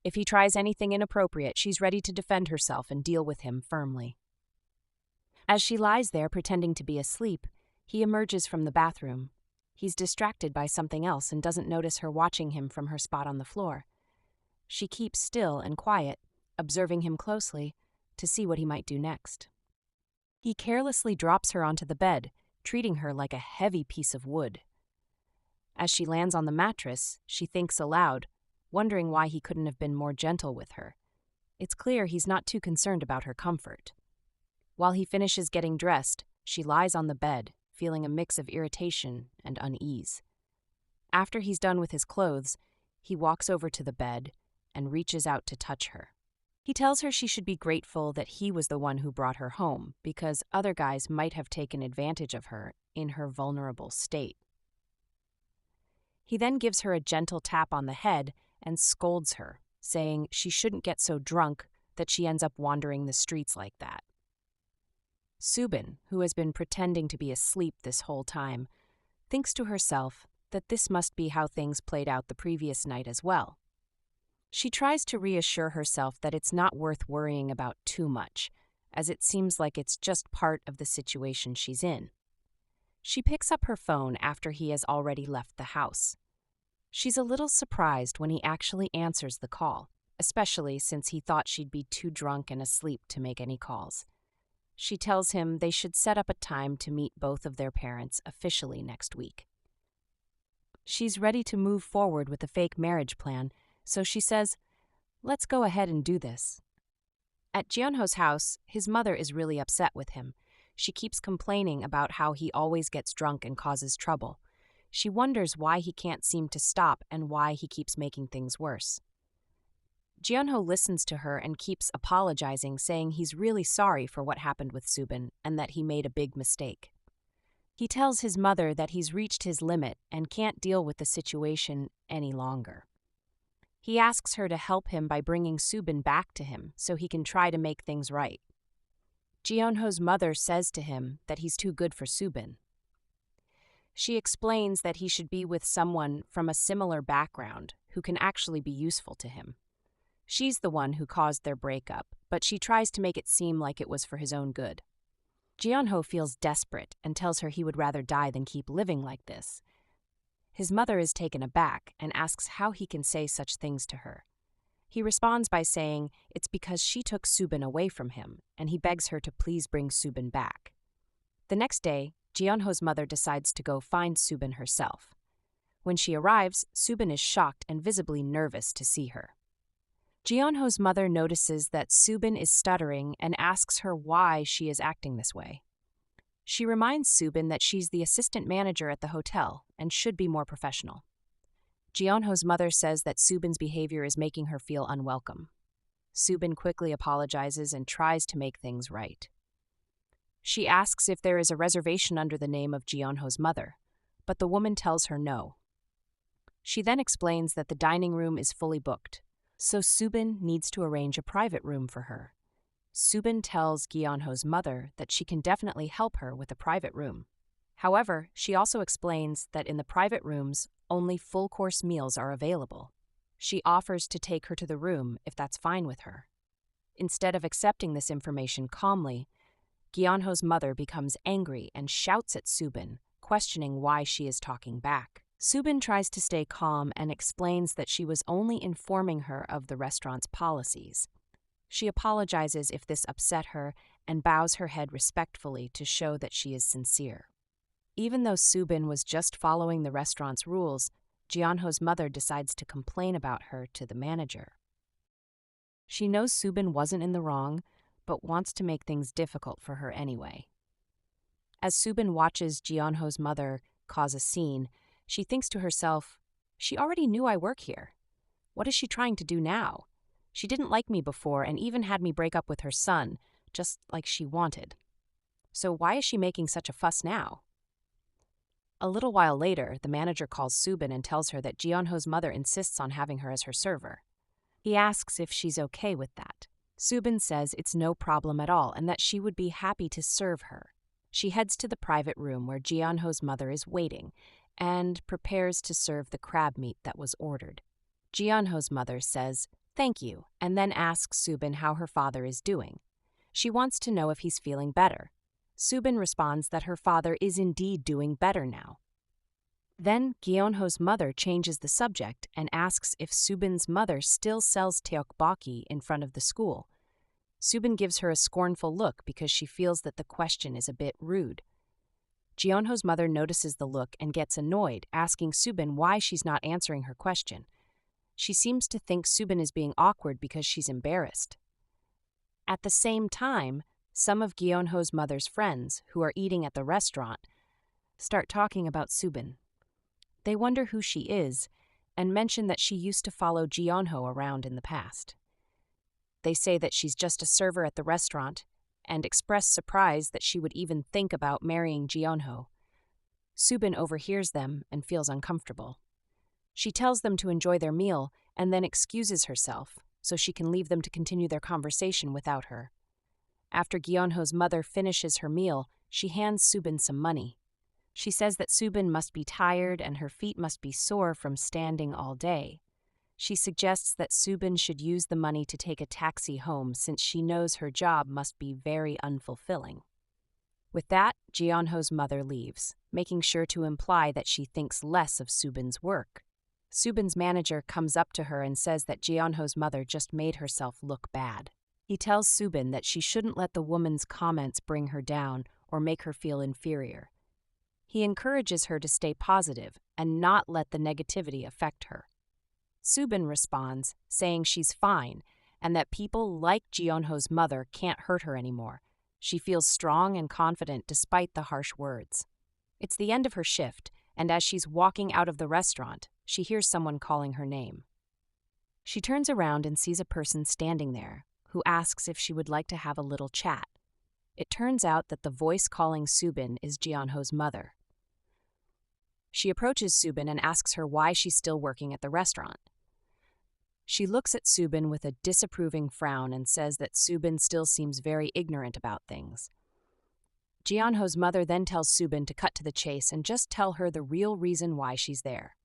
If he tries anything inappropriate, she's ready to defend herself and deal with him firmly. As she lies there pretending to be asleep, he emerges from the bathroom. He's distracted by something else and doesn't notice her watching him from her spot on the floor. She keeps still and quiet, observing him closely to see what he might do next. He carelessly drops her onto the bed, treating her like a heavy piece of wood. As she lands on the mattress, she thinks aloud, wondering why he couldn't have been more gentle with her. It's clear he's not too concerned about her comfort. While he finishes getting dressed, she lies on the bed, feeling a mix of irritation and unease. After he's done with his clothes, he walks over to the bed and reaches out to touch her. He tells her she should be grateful that he was the one who brought her home, because other guys might have taken advantage of her in her vulnerable state. He then gives her a gentle tap on the head and scolds her, saying she shouldn't get so drunk that she ends up wandering the streets like that. Subin, who has been pretending to be asleep this whole time, thinks to herself that this must be how things played out the previous night as well. She tries to reassure herself that it's not worth worrying about too much, as it seems like it's just part of the situation she's in. She picks up her phone after he has already left the house. She's a little surprised when he actually answers the call, especially since he thought she'd be too drunk and asleep to make any calls. She tells him they should set up a time to meet both of their parents officially next week. She's ready to move forward with a fake marriage plan, so she says, "Let's go ahead and do this." At Jeonho's house, his mother is really upset with him. She keeps complaining about how he always gets drunk and causes trouble. She wonders why he can't seem to stop and why he keeps making things worse. Jeonho listens to her and keeps apologizing, saying he's really sorry for what happened with Subin and that he made a big mistake. He tells his mother that he's reached his limit and can't deal with the situation any longer. He asks her to help him by bringing Subin back to him so he can try to make things right. Jeonho's mother says to him that he's too good for Subin. She explains that he should be with someone from a similar background who can actually be useful to him. She's the one who caused their breakup, but she tries to make it seem like it was for his own good. Jeonho feels desperate and tells her he would rather die than keep living like this. His mother is taken aback and asks how he can say such things to her. He responds by saying it's because she took Subin away from him, and he begs her to please bring Subin back. The next day, Jeonho's mother decides to go find Subin herself. When she arrives, Subin is shocked and visibly nervous to see her. Jeonho's mother notices that Subin is stuttering and asks her why she is acting this way. She reminds Subin that she's the assistant manager at the hotel and should be more professional. Jeonho's mother says that Subin's behavior is making her feel unwelcome. Subin quickly apologizes and tries to make things right. She asks if there is a reservation under the name of Jeonho's mother, but the woman tells her no. She then explains that the dining room is fully booked, so Subin needs to arrange a private room for her. Subin tells Jeonho's mother that she can definitely help her with a private room. However, she also explains that in the private rooms, only full-course meals are available. She offers to take her to the room if that's fine with her. Instead of accepting this information calmly, Jeonho's mother becomes angry and shouts at Subin, questioning why she is talking back. Subin tries to stay calm and explains that she was only informing her of the restaurant's policies. She apologizes if this upset her and bows her head respectfully to show that she is sincere. Even though Subin was just following the restaurant's rules, Jeonho's mother decides to complain about her to the manager. She knows Subin wasn't in the wrong, but wants to make things difficult for her anyway. As Subin watches Jeonho's mother cause a scene, she thinks to herself, "She already knew I work here. What is she trying to do now? She didn't like me before and even had me break up with her son, just like she wanted. So why is she making such a fuss now?" A little while later, the manager calls Subin and tells her that Jeonho's mother insists on having her as her server. He asks if she's okay with that. Subin says it's no problem at all and that she would be happy to serve her. She heads to the private room where Jeonho's mother is waiting and prepares to serve the crab meat that was ordered. Jeonho's mother says, "Thank you," and then asks Subin how her father is doing. She wants to know if he's feeling better. Subin responds that her father is indeed doing better now. Then Gyeonho's mother changes the subject and asks if Subin's mother still sells tteokbokki in front of the school. Subin gives her a scornful look because she feels that the question is a bit rude. Gyeonho's mother notices the look and gets annoyed, asking Subin why she's not answering her question. She seems to think Subin is being awkward because she's embarrassed. At the same time, some of Gyeonho's mother's friends, who are eating at the restaurant, start talking about Subin. They wonder who she is and mention that she used to follow Gyeonho around in the past. They say that she's just a server at the restaurant and express surprise that she would even think about marrying Gyeonho. Subin overhears them and feels uncomfortable. She tells them to enjoy their meal and then excuses herself so she can leave them to continue their conversation without her. After Gyeonho's mother finishes her meal, she hands Subin some money. She says that Subin must be tired and her feet must be sore from standing all day. She suggests that Subin should use the money to take a taxi home since she knows her job must be very unfulfilling. With that, Gyeonho's mother leaves, making sure to imply that she thinks less of Subin's work. Subin's manager comes up to her and says that Gyeonho's mother just made herself look bad. He tells Subin that she shouldn't let the woman's comments bring her down or make her feel inferior. He encourages her to stay positive and not let the negativity affect her. Subin responds, saying she's fine and that people like Gyeonho's mother can't hurt her anymore. She feels strong and confident despite the harsh words. It's the end of her shift, and as she's walking out of the restaurant, she hears someone calling her name. She turns around and sees a person standing there who asks if she would like to have a little chat. It turns out that the voice calling Subin is Gyeonho's mother. She approaches Subin and asks her why she's still working at the restaurant. She looks at Subin with a disapproving frown and says that Subin still seems very ignorant about things. Gyeonho's mother then tells Subin to cut to the chase and just tell her the real reason why she's there.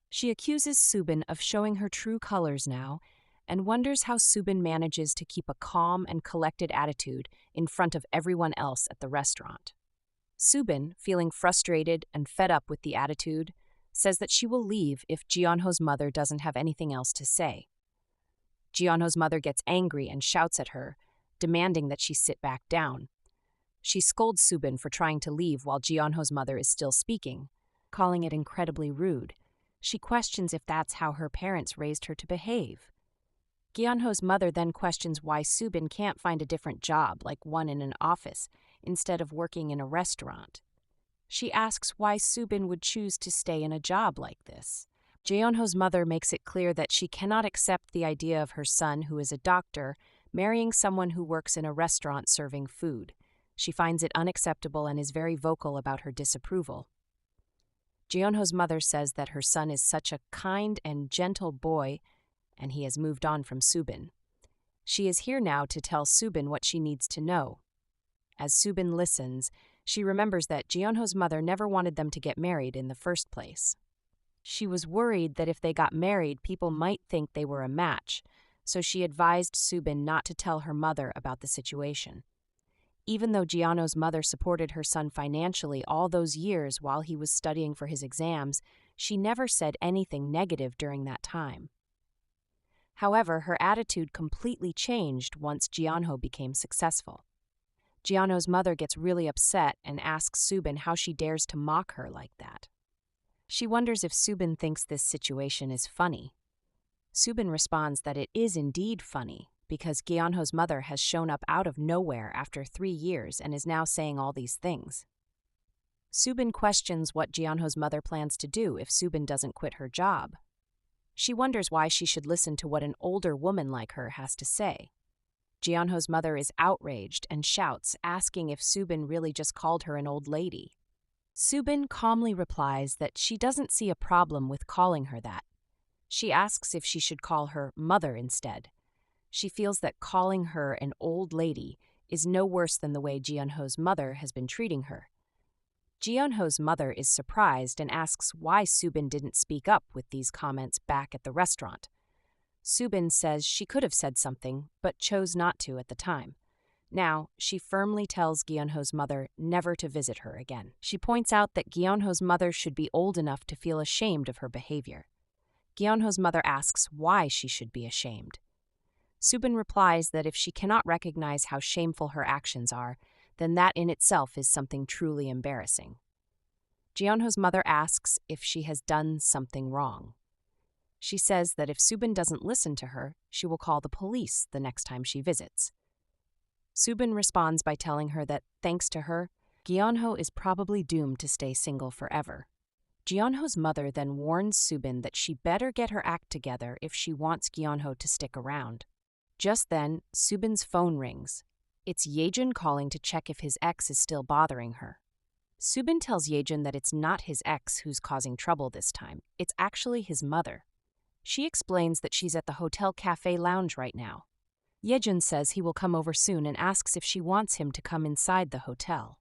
She accuses Subin of showing her true colors now and wonders how Subin manages to keep a calm and collected attitude in front of everyone else at the restaurant. Subin, feeling frustrated and fed up with the attitude, says that she will leave if Gyeonho's mother doesn't have anything else to say. Gyeonho's mother gets angry and shouts at her, demanding that she sit back down. She scolds Subin for trying to leave while Gyeonho's mother is still speaking, calling it incredibly rude. She questions if that's how her parents raised her to behave. Gyeonho's mother then questions why Subin can't find a different job, like one in an office, instead of working in a restaurant. She asks why Subin would choose to stay in a job like this. Gyeonho's mother makes it clear that she cannot accept the idea of her son, who is a doctor, marrying someone who works in a restaurant serving food. She finds it unacceptable and is very vocal about her disapproval. Gyeonho's mother says that her son is such a kind and gentle boy, and he has moved on from Subin. She is here now to tell Subin what she needs to know. As Subin listens, she remembers that Gyeonho's mother never wanted them to get married in the first place. She was worried that if they got married, people might think they were a match, so she advised Subin not to tell her mother about the situation. Even though Gyeonho's mother supported her son financially all those years while he was studying for his exams, she never said anything negative during that time. However, her attitude completely changed once Gyeonho became successful. Gyeonho's mother gets really upset and asks Subin how she dares to mock her like that. She wonders if Subin thinks this situation is funny. Subin responds that it is indeed funny because Gyeonho's mother has shown up out of nowhere after 3 years and is now saying all these things. Subin questions what Gyeonho's mother plans to do if Subin doesn't quit her job. She wonders why she should listen to what an older woman like her has to say. Gyeonho's mother is outraged and shouts, asking if Subin really just called her an old lady. Subin calmly replies that she doesn't see a problem with calling her that. She asks if she should call her mother instead. She feels that calling her an old lady is no worse than the way Gyeonho's mother has been treating her. Gyeonho's mother is surprised and asks why Subin didn't speak up with these comments back at the restaurant. Subin says she could have said something, but chose not to at the time. Now, she firmly tells Gyeonho's mother never to visit her again. She points out that Gyeonho's mother should be old enough to feel ashamed of her behavior. Gyeonho's mother asks why she should be ashamed. Subin replies that if she cannot recognize how shameful her actions are, then that in itself is something truly embarrassing. Gyeonho's mother asks if she has done something wrong. She says that if Subin doesn't listen to her, she will call the police the next time she visits. Subin responds by telling her that, thanks to her, Gyeonho is probably doomed to stay single forever. Gyeonho's mother then warns Subin that she better get her act together if she wants Gyeonho to stick around. Just then, Subin's phone rings. It's Yejun calling to check if his ex is still bothering her. Subin tells Yejun that it's not his ex who's causing trouble this time, it's actually his mother. She explains that she's at the hotel cafe lounge right now. Yejun says he will come over soon and asks if she wants him to come inside the hotel.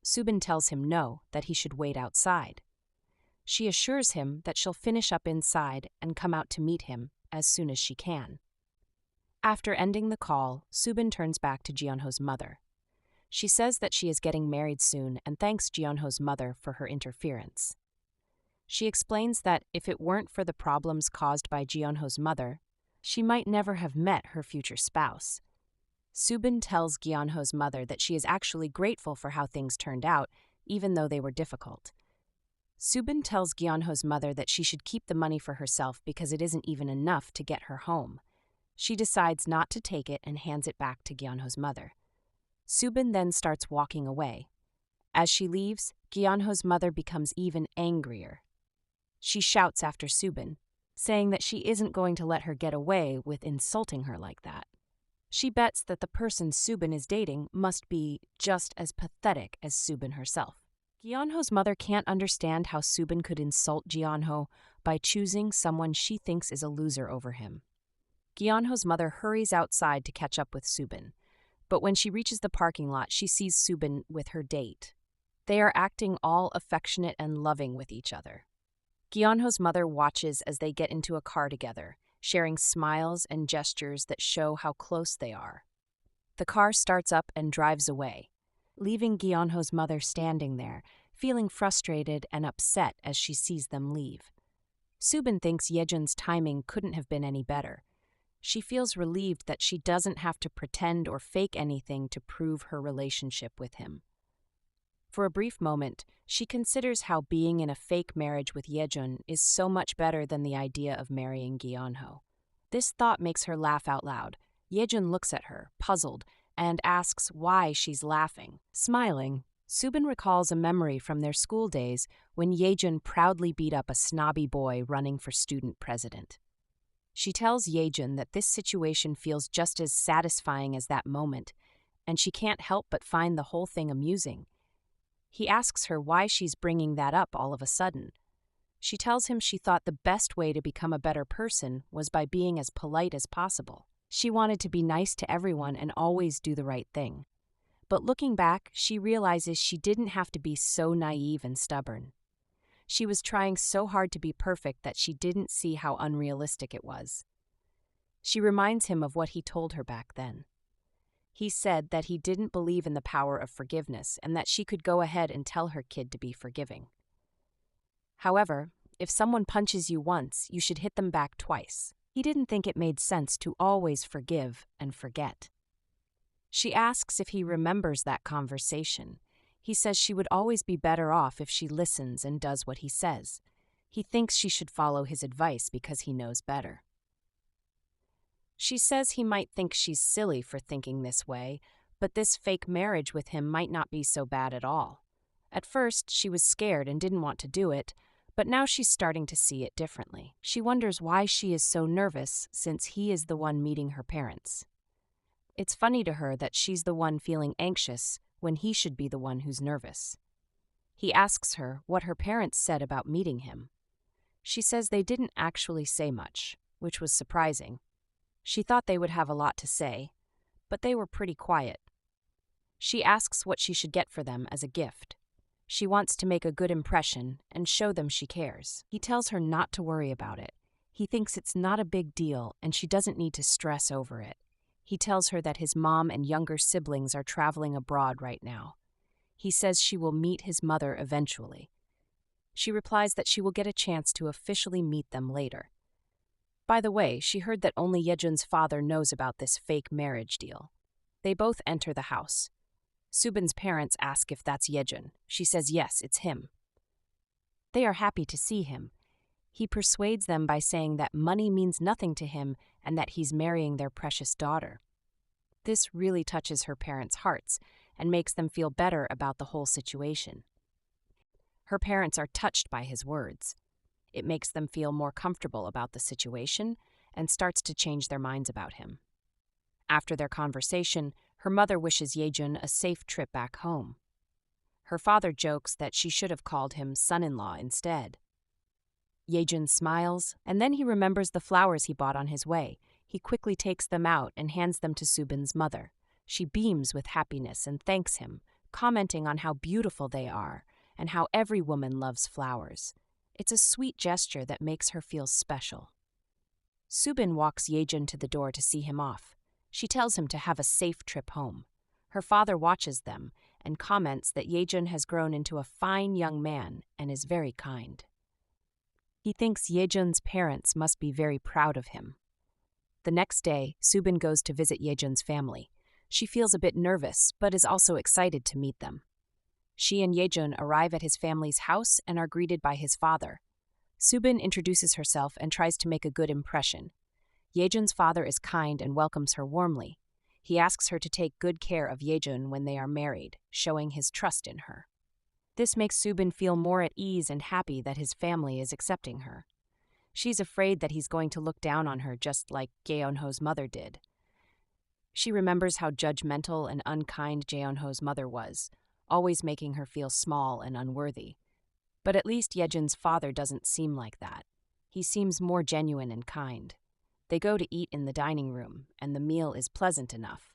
Subin tells him no, that he should wait outside. She assures him that she'll finish up inside and come out to meet him as soon as she can. After ending the call, Subin turns back to Gyeonho's mother. She says that she is getting married soon and thanks Gyeonho's mother for her interference. She explains that if it weren't for the problems caused by Gyeonho's mother, she might never have met her future spouse. Subin tells Gyeonho's mother that she is actually grateful for how things turned out, even though they were difficult. Subin tells Gyeonho's mother that she should keep the money for herself because it isn't even enough to get her home. She decides not to take it and hands it back to Gyeonho's mother. Subin then starts walking away. As she leaves, Gyeonho's mother becomes even angrier. She shouts after Subin, saying that she isn't going to let her get away with insulting her like that. She bets that the person Subin is dating must be just as pathetic as Subin herself. Gyeonho's mother can't understand how Subin could insult Gyeonho by choosing someone she thinks is a loser over him. Gyeonho's mother hurries outside to catch up with Subin, but when she reaches the parking lot, she sees Subin with her date. They are acting all affectionate and loving with each other. Gyeonho's mother watches as they get into a car together, sharing smiles and gestures that show how close they are. The car starts up and drives away, leaving Gyeonho's mother standing there, feeling frustrated and upset as she sees them leave. Subin thinks Yejun's timing couldn't have been any better. She feels relieved that she doesn't have to pretend or fake anything to prove her relationship with him. For a brief moment, she considers how being in a fake marriage with Yejun is so much better than the idea of marrying Gyeonho. This thought makes her laugh out loud. Yejun looks at her, puzzled, and asks why she's laughing. Smiling, Subin recalls a memory from their school days when Yejun proudly beat up a snobby boy running for student president. She tells Yejun that this situation feels just as satisfying as that moment, and she can't help but find the whole thing amusing. He asks her why she's bringing that up all of a sudden. She tells him she thought the best way to become a better person was by being as polite as possible. She wanted to be nice to everyone and always do the right thing. But looking back, she realizes she didn't have to be so naive and stubborn. She was trying so hard to be perfect that she didn't see how unrealistic it was. She reminds him of what he told her back then. He said that he didn't believe in the power of forgiveness and that she could go ahead and tell her kid to be forgiving. However, if someone punches you once, you should hit them back twice. He didn't think it made sense to always forgive and forget. She asks if he remembers that conversation. He says she would always be better off if she listens and does what he says. He thinks she should follow his advice because he knows better. She says he might think she's silly for thinking this way, but this fake marriage with him might not be so bad at all. At first, she was scared and didn't want to do it, but now she's starting to see it differently. She wonders why she is so nervous since he is the one meeting her parents. It's funny to her that she's the one feeling anxious when he should be the one who's nervous. He asks her what her parents said about meeting him. She says they didn't actually say much, which was surprising. She thought they would have a lot to say, but they were pretty quiet. She asks what she should get for them as a gift. She wants to make a good impression and show them she cares. He tells her not to worry about it. He thinks it's not a big deal and she doesn't need to stress over it. He tells her that his mom and younger siblings are traveling abroad right now. He says she will meet his mother eventually. She replies that she will get a chance to officially meet them later. By the way, she heard that only Yejun's father knows about this fake marriage deal. They both enter the house. Subin's parents ask if that's Yejun. She says yes, it's him. They are happy to see him. He persuades them by saying that money means nothing to him and that he's marrying their precious daughter. This really touches her parents' hearts and makes them feel better about the whole situation. Her parents are touched by his words. It makes them feel more comfortable about the situation and starts to change their minds about him. After their conversation, her mother wishes Yejun a safe trip back home. Her father jokes that she should have called him son-in-law instead. Yejun smiles, and then he remembers the flowers he bought on his way. He quickly takes them out and hands them to Subin's mother. She beams with happiness and thanks him, commenting on how beautiful they are and how every woman loves flowers. It's a sweet gesture that makes her feel special. Subin walks Yejun to the door to see him off. She tells him to have a safe trip home. Her father watches them and comments that Yejun has grown into a fine young man and is very kind. He thinks Yejun's parents must be very proud of him. The next day, Subin goes to visit Yejun's family. She feels a bit nervous, but is also excited to meet them. She and Yejun arrive at his family's house and are greeted by his father. Subin introduces herself and tries to make a good impression. Yejun's father is kind and welcomes her warmly. He asks her to take good care of Yejun when they are married, showing his trust in her. This makes Subin feel more at ease and happy that his family is accepting her. She's afraid that he's going to look down on her just like Jaeonho's mother did. She remembers how judgmental and unkind Jaeonho's mother was, always making her feel small and unworthy. But at least Yejun's father doesn't seem like that. He seems more genuine and kind. They go to eat in the dining room, and the meal is pleasant enough.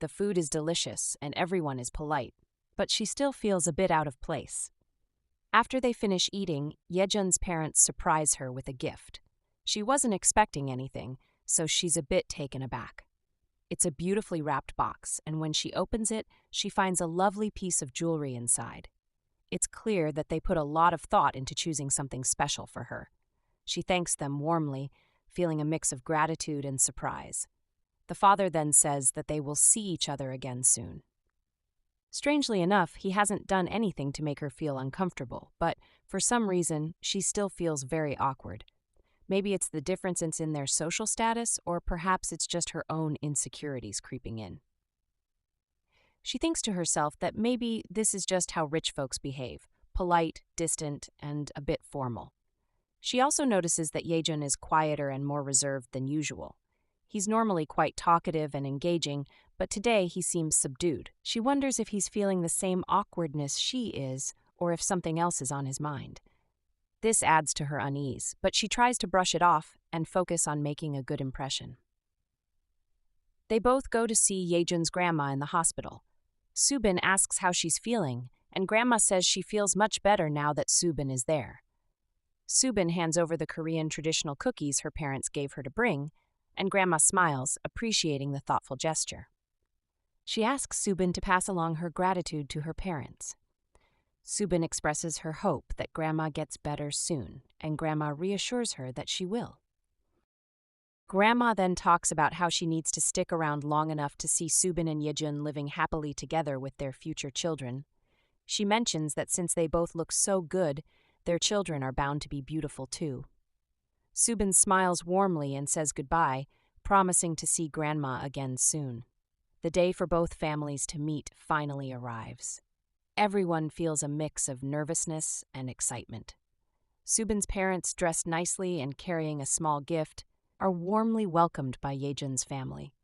The food is delicious, and everyone is polite, but she still feels a bit out of place. After they finish eating, Yejun's parents surprise her with a gift. She wasn't expecting anything, so she's a bit taken aback. It's a beautifully wrapped box, and when she opens it, she finds a lovely piece of jewelry inside. It's clear that they put a lot of thought into choosing something special for her. She thanks them warmly, feeling a mix of gratitude and surprise. The father then says that they will see each other again soon. Strangely enough, he hasn't done anything to make her feel uncomfortable, but for some reason, she still feels very awkward. Maybe it's the differences in their social status, or perhaps it's just her own insecurities creeping in. She thinks to herself that maybe this is just how rich folks behave, polite, distant, and a bit formal. She also notices that Yejun is quieter and more reserved than usual. He's normally quite talkative and engaging, but today he seems subdued. She wonders if he's feeling the same awkwardness she is, or if something else is on his mind. This adds to her unease, but she tries to brush it off and focus on making a good impression. They both go to see Yejun's grandma in the hospital. Subin asks how she's feeling, and Grandma says she feels much better now that Subin is there. Subin hands over the Korean traditional cookies her parents gave her to bring, and Grandma smiles, appreciating the thoughtful gesture. She asks Subin to pass along her gratitude to her parents. Subin expresses her hope that Grandma gets better soon, and Grandma reassures her that she will. Grandma then talks about how she needs to stick around long enough to see Subin and Yejun living happily together with their future children. She mentions that since they both look so good, their children are bound to be beautiful too. Subin smiles warmly and says goodbye, promising to see Grandma again soon. The day for both families to meet finally arrives. Everyone feels a mix of nervousness and excitement. Subin's parents, dressed nicely and carrying a small gift, are warmly welcomed by Yejun's family.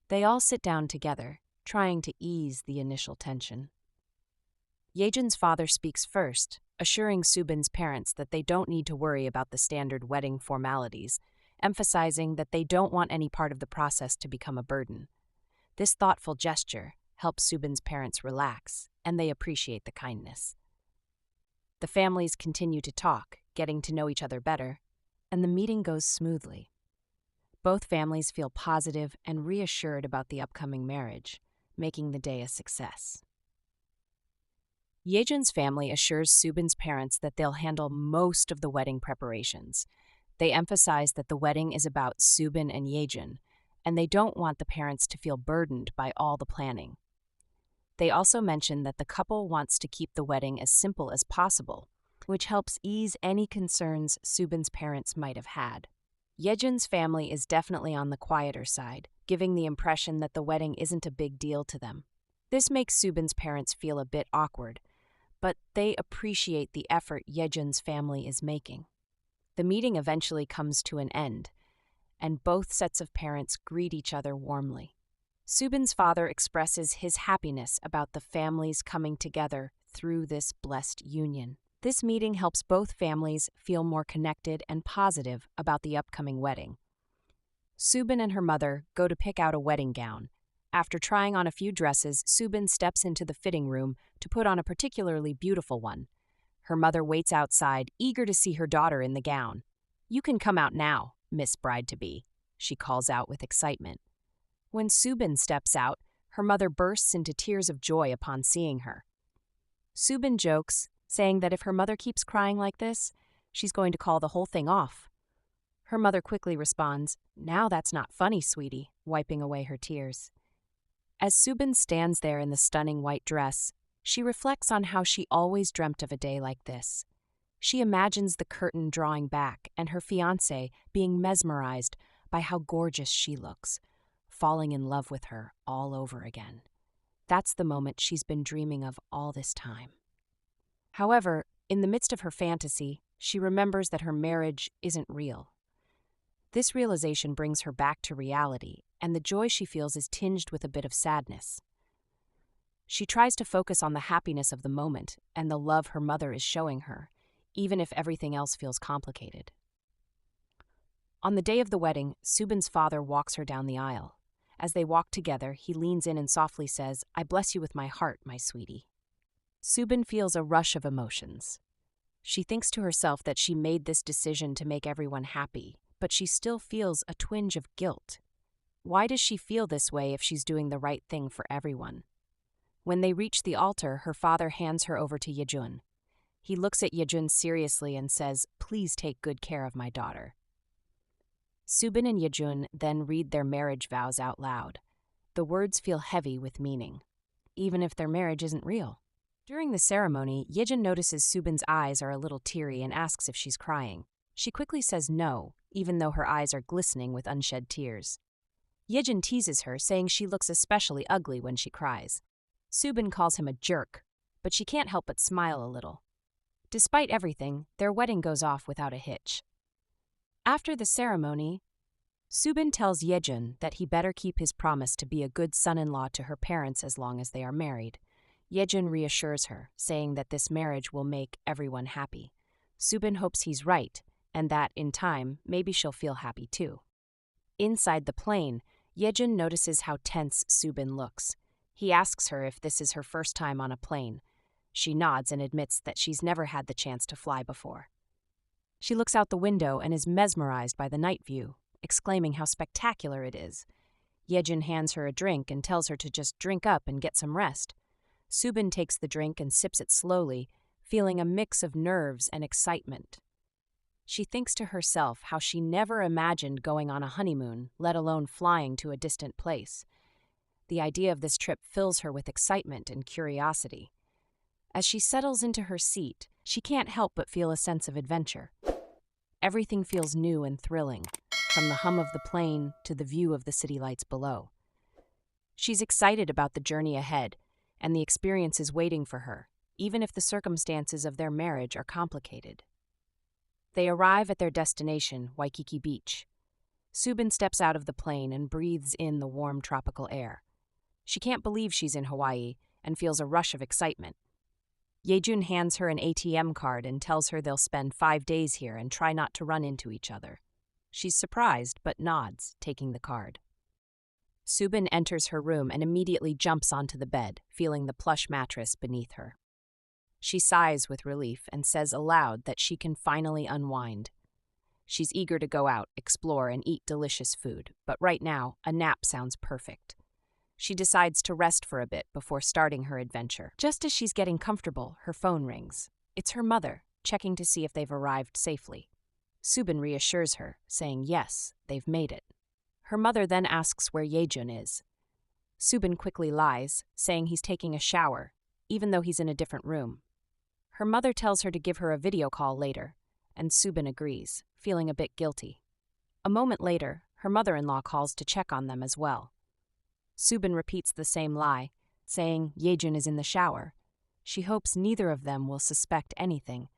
They all sit down together, trying to ease the initial tension. Yejun's father speaks first, assuring Subin's parents that they don't need to worry about the standard wedding formalities, emphasizing that they don't want any part of the process to become a burden. This thoughtful gesture helps Subin's parents relax, and they appreciate the kindness. The families continue to talk, getting to know each other better, and the meeting goes smoothly. Both families feel positive and reassured about the upcoming marriage, making the day a success. Yejun's family assures Subin's parents that they'll handle most of the wedding preparations. They emphasize that the wedding is about Subin and Yejun, and they don't want the parents to feel burdened by all the planning. They also mention that the couple wants to keep the wedding as simple as possible, which helps ease any concerns Subin's parents might have had. Yejun's family is definitely on the quieter side, giving the impression that the wedding isn't a big deal to them. This makes Subin's parents feel a bit awkward, but they appreciate the effort Yejun's family is making. The meeting eventually comes to an end, and both sets of parents greet each other warmly. Subin's father expresses his happiness about the families coming together through this blessed union. This meeting helps both families feel more connected and positive about the upcoming wedding. Subin and her mother go to pick out a wedding gown. After trying on a few dresses, Subin steps into the fitting room to put on a particularly beautiful one. Her mother waits outside, eager to see her daughter in the gown. "You can come out now, Miss Bride-to-be," she calls out with excitement. When Subin steps out, her mother bursts into tears of joy upon seeing her. Subin jokes, saying that if her mother keeps crying like this, she's going to call the whole thing off. Her mother quickly responds, "Now that's not funny, sweetie," wiping away her tears. As Subin stands there in the stunning white dress, she reflects on how she always dreamt of a day like this. She imagines the curtain drawing back and her fiancé being mesmerized by how gorgeous she looks, falling in love with her all over again. That's the moment she's been dreaming of all this time. However, in the midst of her fantasy, she remembers that her marriage isn't real. This realization brings her back to reality, and the joy she feels is tinged with a bit of sadness. She tries to focus on the happiness of the moment and the love her mother is showing her, even if everything else feels complicated. On the day of the wedding, Subin's father walks her down the aisle. As they walk together, he leans in and softly says, "I bless you with my heart, my sweetie." Subin feels a rush of emotions. She thinks to herself that she made this decision to make everyone happy, but she still feels a twinge of guilt. Why does she feel this way if she's doing the right thing for everyone? When they reach the altar, her father hands her over to Yejun. He looks at Yejun seriously and says, "Please take good care of my daughter." Subin and Yejun then read their marriage vows out loud. The words feel heavy with meaning, even if their marriage isn't real. During the ceremony, Yejun notices Subin's eyes are a little teary and asks if she's crying. She quickly says no, even though her eyes are glistening with unshed tears. Yejun teases her, saying she looks especially ugly when she cries. Subin calls him a jerk, but she can't help but smile a little. Despite everything, their wedding goes off without a hitch. After the ceremony, Subin tells Yejun that he better keep his promise to be a good son-in-law to her parents as long as they are married. Yejun reassures her, saying that this marriage will make everyone happy. Subin hopes he's right, and that, in time, maybe she'll feel happy too. Inside the plane, Yejun notices how tense Subin looks. He asks her if this is her first time on a plane. She nods and admits that she's never had the chance to fly before. She looks out the window and is mesmerized by the night view, exclaiming how spectacular it is. Yejun hands her a drink and tells her to just drink up and get some rest. Subin takes the drink and sips it slowly, feeling a mix of nerves and excitement. She thinks to herself how she never imagined going on a honeymoon, let alone flying to a distant place. The idea of this trip fills her with excitement and curiosity. As she settles into her seat, she can't help but feel a sense of adventure. Everything feels new and thrilling, from the hum of the plane to the view of the city lights below. She's excited about the journey ahead and the experiences waiting for her, even if the circumstances of their marriage are complicated. They arrive at their destination, Waikiki Beach. Subin steps out of the plane and breathes in the warm tropical air. She can't believe she's in Hawaii and feels a rush of excitement. Yejun hands her an ATM card and tells her they'll spend 5 days here and try not to run into each other. She's surprised but nods, taking the card. Subin enters her room and immediately jumps onto the bed, feeling the plush mattress beneath her. She sighs with relief and says aloud that she can finally unwind. She's eager to go out, explore, and eat delicious food, but right now, a nap sounds perfect. She decides to rest for a bit before starting her adventure. Just as she's getting comfortable, her phone rings. It's her mother, checking to see if they've arrived safely. Subin reassures her, saying yes, they've made it. Her mother then asks where Yejun is. Subin quickly lies, saying he's taking a shower, even though he's in a different room. Her mother tells her to give her a video call later, and Subin agrees, feeling a bit guilty. A moment later, her mother-in-law calls to check on them as well. Subin repeats the same lie, saying Yejun is in the shower. She hopes neither of them will suspect anything.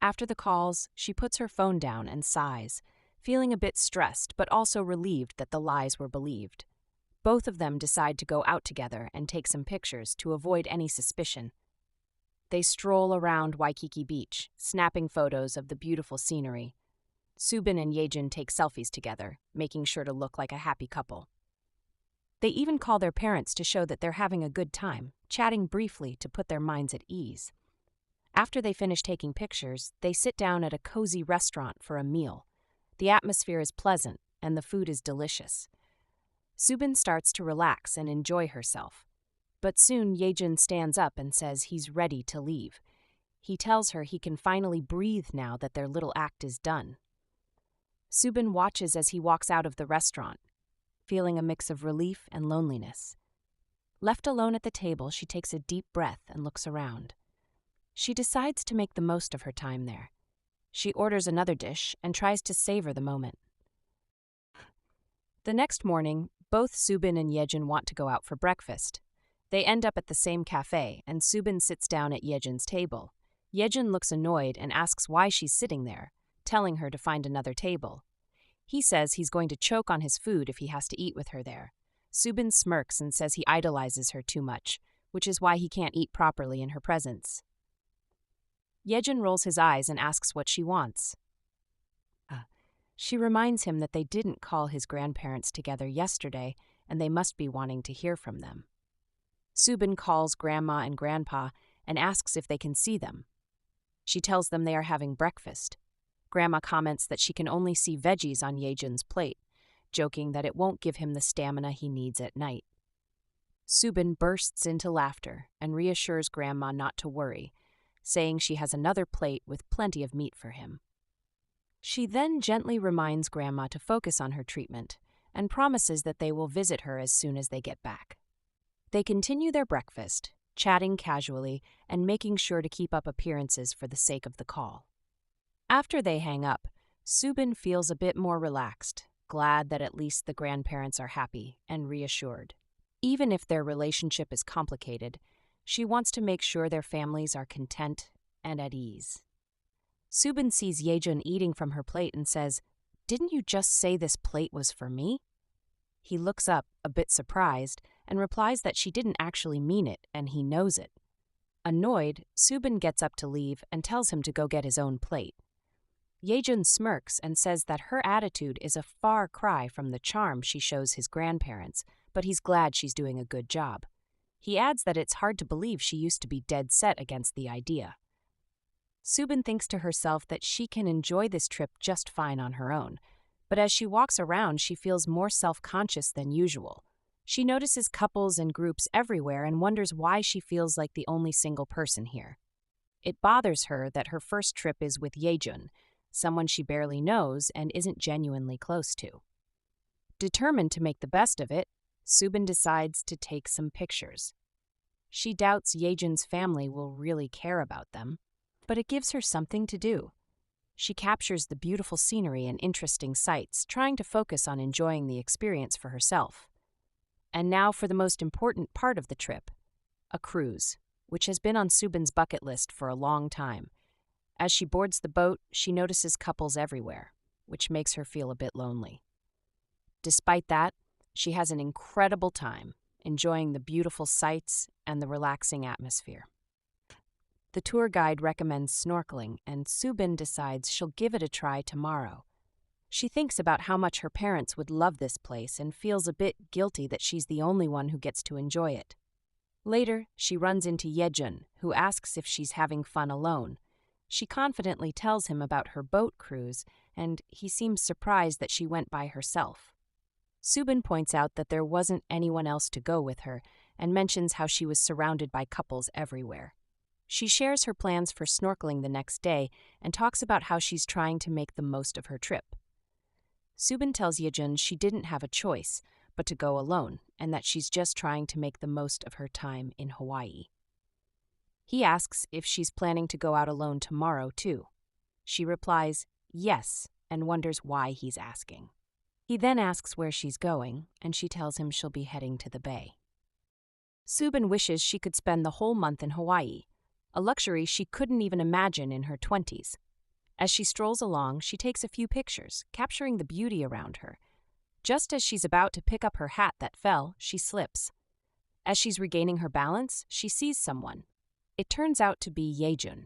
After the calls, she puts her phone down and sighs, feeling a bit stressed but also relieved that the lies were believed. Both of them decide to go out together and take some pictures to avoid any suspicion. They stroll around Waikiki Beach, snapping photos of the beautiful scenery. Subin and Yejun take selfies together, making sure to look like a happy couple. They even call their parents to show that they're having a good time, chatting briefly to put their minds at ease. After they finish taking pictures, they sit down at a cozy restaurant for a meal. The atmosphere is pleasant, and the food is delicious. Subin starts to relax and enjoy herself. But soon Yejun stands up and says he's ready to leave. He tells her he can finally breathe now that their little act is done. Subin watches as he walks out of the restaurant, feeling a mix of relief and loneliness. Left alone at the table, she takes a deep breath and looks around. She decides to make the most of her time there. She orders another dish and tries to savor the moment. The next morning, both Subin and Yejun want to go out for breakfast. They end up at the same cafe, and Subin sits down at Yejun's table. Yejun looks annoyed and asks why she's sitting there, telling her to find another table. He says he's going to choke on his food if he has to eat with her there. Subin smirks and says he idolizes her too much, which is why he can't eat properly in her presence. Yejun rolls his eyes and asks what she wants. She reminds him that they didn't call his grandparents together yesterday, and they must be wanting to hear from them. Subin calls Grandma and Grandpa and asks if they can see them. She tells them they are having breakfast. Grandma comments that she can only see veggies on Yejun's plate, joking that it won't give him the stamina he needs at night. Subin bursts into laughter and reassures Grandma not to worry, saying she has another plate with plenty of meat for him. She then gently reminds Grandma to focus on her treatment and promises that they will visit her as soon as they get back. They continue their breakfast, chatting casually and making sure to keep up appearances for the sake of the call. After they hang up, Subin feels a bit more relaxed, glad that at least the grandparents are happy and reassured. Even if their relationship is complicated, she wants to make sure their families are content and at ease. Subin sees Yejun eating from her plate and says, "Didn't you just say this plate was for me?" He looks up, a bit surprised, and replies that she didn't actually mean it, and he knows it. Annoyed, Subin gets up to leave and tells him to go get his own plate. Yejun smirks and says that her attitude is a far cry from the charm she shows his grandparents, but he's glad she's doing a good job. He adds that it's hard to believe she used to be dead set against the idea. Subin thinks to herself that she can enjoy this trip just fine on her own, but as she walks around, she feels more self-conscious than usual. She notices couples and groups everywhere and wonders why she feels like the only single person here. It bothers her that her first trip is with Yejun, someone she barely knows and isn't genuinely close to. Determined to make the best of it, Subin decides to take some pictures. She doubts Yejun's family will really care about them, but it gives her something to do. She captures the beautiful scenery and interesting sights, trying to focus on enjoying the experience for herself. And now for the most important part of the trip, a cruise, which has been on Subin's bucket list for a long time. As she boards the boat, she notices couples everywhere, which makes her feel a bit lonely. Despite that, she has an incredible time, enjoying the beautiful sights and the relaxing atmosphere. The tour guide recommends snorkeling, and Subin decides she'll give it a try tomorrow. She thinks about how much her parents would love this place and feels a bit guilty that she's the only one who gets to enjoy it. Later, she runs into Yejun, who asks if she's having fun alone. She confidently tells him about her boat cruise, and he seems surprised that she went by herself. Subin points out that there wasn't anyone else to go with her and mentions how she was surrounded by couples everywhere. She shares her plans for snorkeling the next day and talks about how she's trying to make the most of her trip. Subin tells Yejun she didn't have a choice but to go alone and that she's just trying to make the most of her time in Hawaii. He asks if she's planning to go out alone tomorrow, too. She replies, yes, and wonders why he's asking. He then asks where she's going, and she tells him she'll be heading to the bay. Subin wishes she could spend the whole month in Hawaii, a luxury she couldn't even imagine in her 20s. As she strolls along, she takes a few pictures, capturing the beauty around her. Just as she's about to pick up her hat that fell, she slips. As she's regaining her balance, she sees someone. It turns out to be Yejun.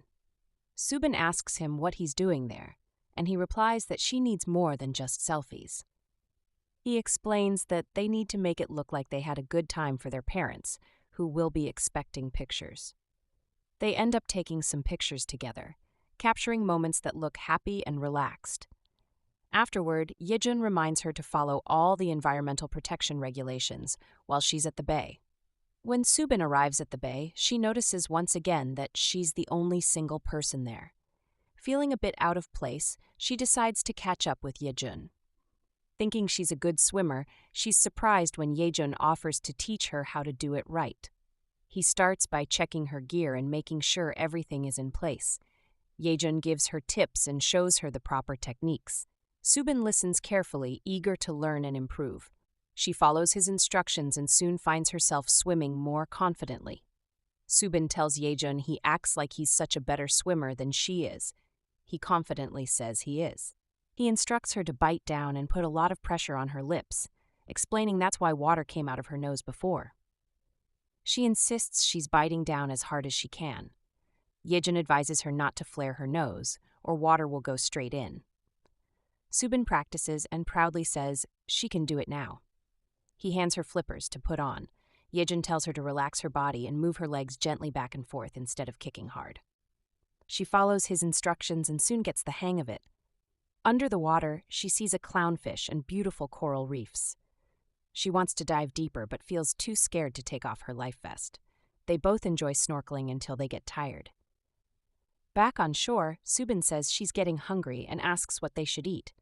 Subin asks him what he's doing there, and he replies that she needs more than just selfies. He explains that they need to make it look like they had a good time for their parents, who will be expecting pictures. They end up taking some pictures together, capturing moments that look happy and relaxed. Afterward, Yejun reminds her to follow all the environmental protection regulations while she's at the bay. When Subin arrives at the bay, she notices once again that she's the only single person there. Feeling a bit out of place, she decides to catch up with Yejun. Thinking she's a good swimmer, she's surprised when Yejun offers to teach her how to do it right. He starts by checking her gear and making sure everything is in place. Yejun gives her tips and shows her the proper techniques. Subin listens carefully, eager to learn and improve. She follows his instructions and soon finds herself swimming more confidently. Subin tells Yejun he acts like he's such a better swimmer than she is. He confidently says he is. He instructs her to bite down and put a lot of pressure on her lips, explaining that's why water came out of her nose before. She insists she's biting down as hard as she can. Yejun advises her not to flare her nose, or water will go straight in. Subin practices and proudly says she can do it now. He hands her flippers to put on. Yejun tells her to relax her body and move her legs gently back and forth instead of kicking hard. She follows his instructions and soon gets the hang of it. Under the water, she sees a clownfish and beautiful coral reefs. She wants to dive deeper but feels too scared to take off her life vest. They both enjoy snorkeling until they get tired. Back on shore, Subin says she's getting hungry and asks what they should eat.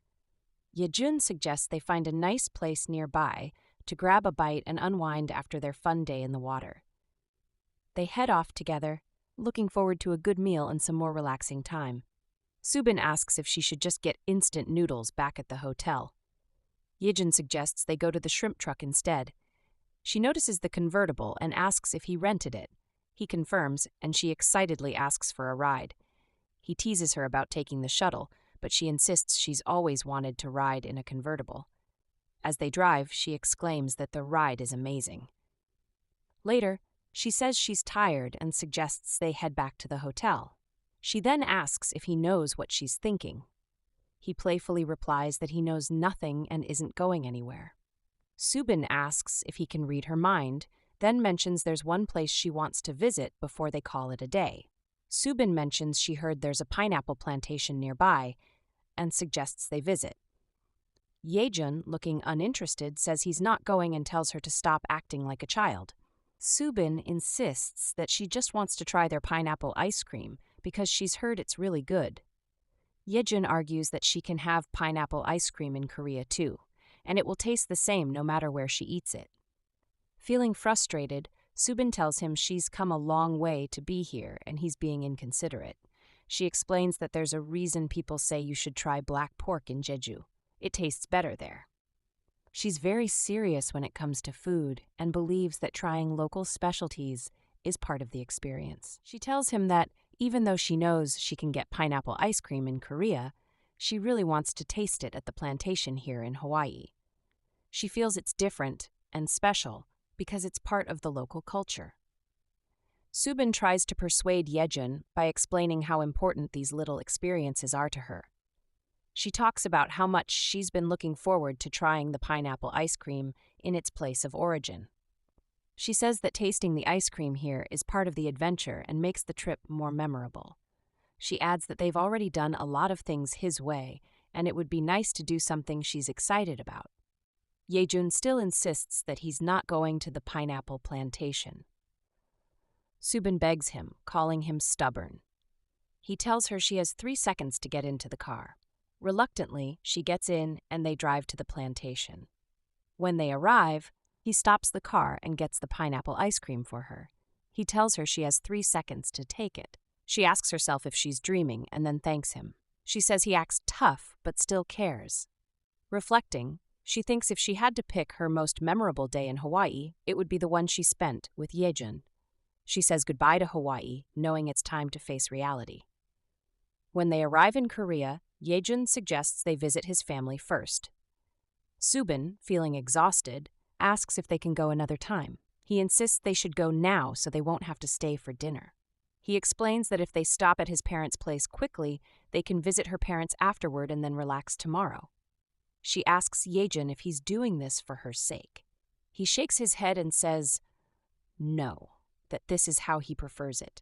Yejun suggests they find a nice place nearby to grab a bite and unwind after their fun day in the water. They head off together, looking forward to a good meal and some more relaxing time. Subin asks if she should just get instant noodles back at the hotel. Yejun suggests they go to the shrimp truck instead. She notices the convertible and asks if he rented it. He confirms, and she excitedly asks for a ride. He teases her about taking the shuttle, but she insists she's always wanted to ride in a convertible. As they drive, she exclaims that the ride is amazing. Later, she says she's tired and suggests they head back to the hotel. She then asks if he knows what she's thinking. He playfully replies that he knows nothing and isn't going anywhere. Subin asks if he can read her mind, then mentions there's one place she wants to visit before they call it a day. Subin mentions she heard there's a pineapple plantation nearby and suggests they visit. Yejun, looking uninterested, says he's not going and tells her to stop acting like a child. Subin insists that she just wants to try their pineapple ice cream because she's heard it's really good. Yejun argues that she can have pineapple ice cream in Korea too, and it will taste the same no matter where she eats it. Feeling frustrated, Subin tells him she's come a long way to be here and he's being inconsiderate. She explains that there's a reason people say you should try black pork in Jeju. It tastes better there. She's very serious when it comes to food and believes that trying local specialties is part of the experience. She tells him that even though she knows she can get pineapple ice cream in Korea, she really wants to taste it at the plantation here in Hawaii. She feels it's different and special because it's part of the local culture. Subin tries to persuade Yejun by explaining how important these little experiences are to her. She talks about how much she's been looking forward to trying the pineapple ice cream in its place of origin. She says that tasting the ice cream here is part of the adventure and makes the trip more memorable. She adds that they've already done a lot of things his way, and it would be nice to do something she's excited about. Yejun still insists that he's not going to the pineapple plantation. Subin begs him, calling him stubborn. He tells her she has 3 seconds to get into the car. Reluctantly, she gets in and they drive to the plantation. When they arrive, he stops the car and gets the pineapple ice cream for her. He tells her she has 3 seconds to take it. She asks herself if she's dreaming and then thanks him. She says he acts tough but still cares. Reflecting, she thinks if she had to pick her most memorable day in Hawaii, it would be the one she spent with Yejun. She says goodbye to Hawaii, knowing it's time to face reality. When they arrive in Korea, Yejun suggests they visit his family first. Subin, feeling exhausted, asks if they can go another time. He insists they should go now so they won't have to stay for dinner. He explains that if they stop at his parents' place quickly, they can visit her parents afterward and then relax tomorrow. She asks Yejun if he's doing this for her sake. He shakes his head and says, no, that this is how he prefers it.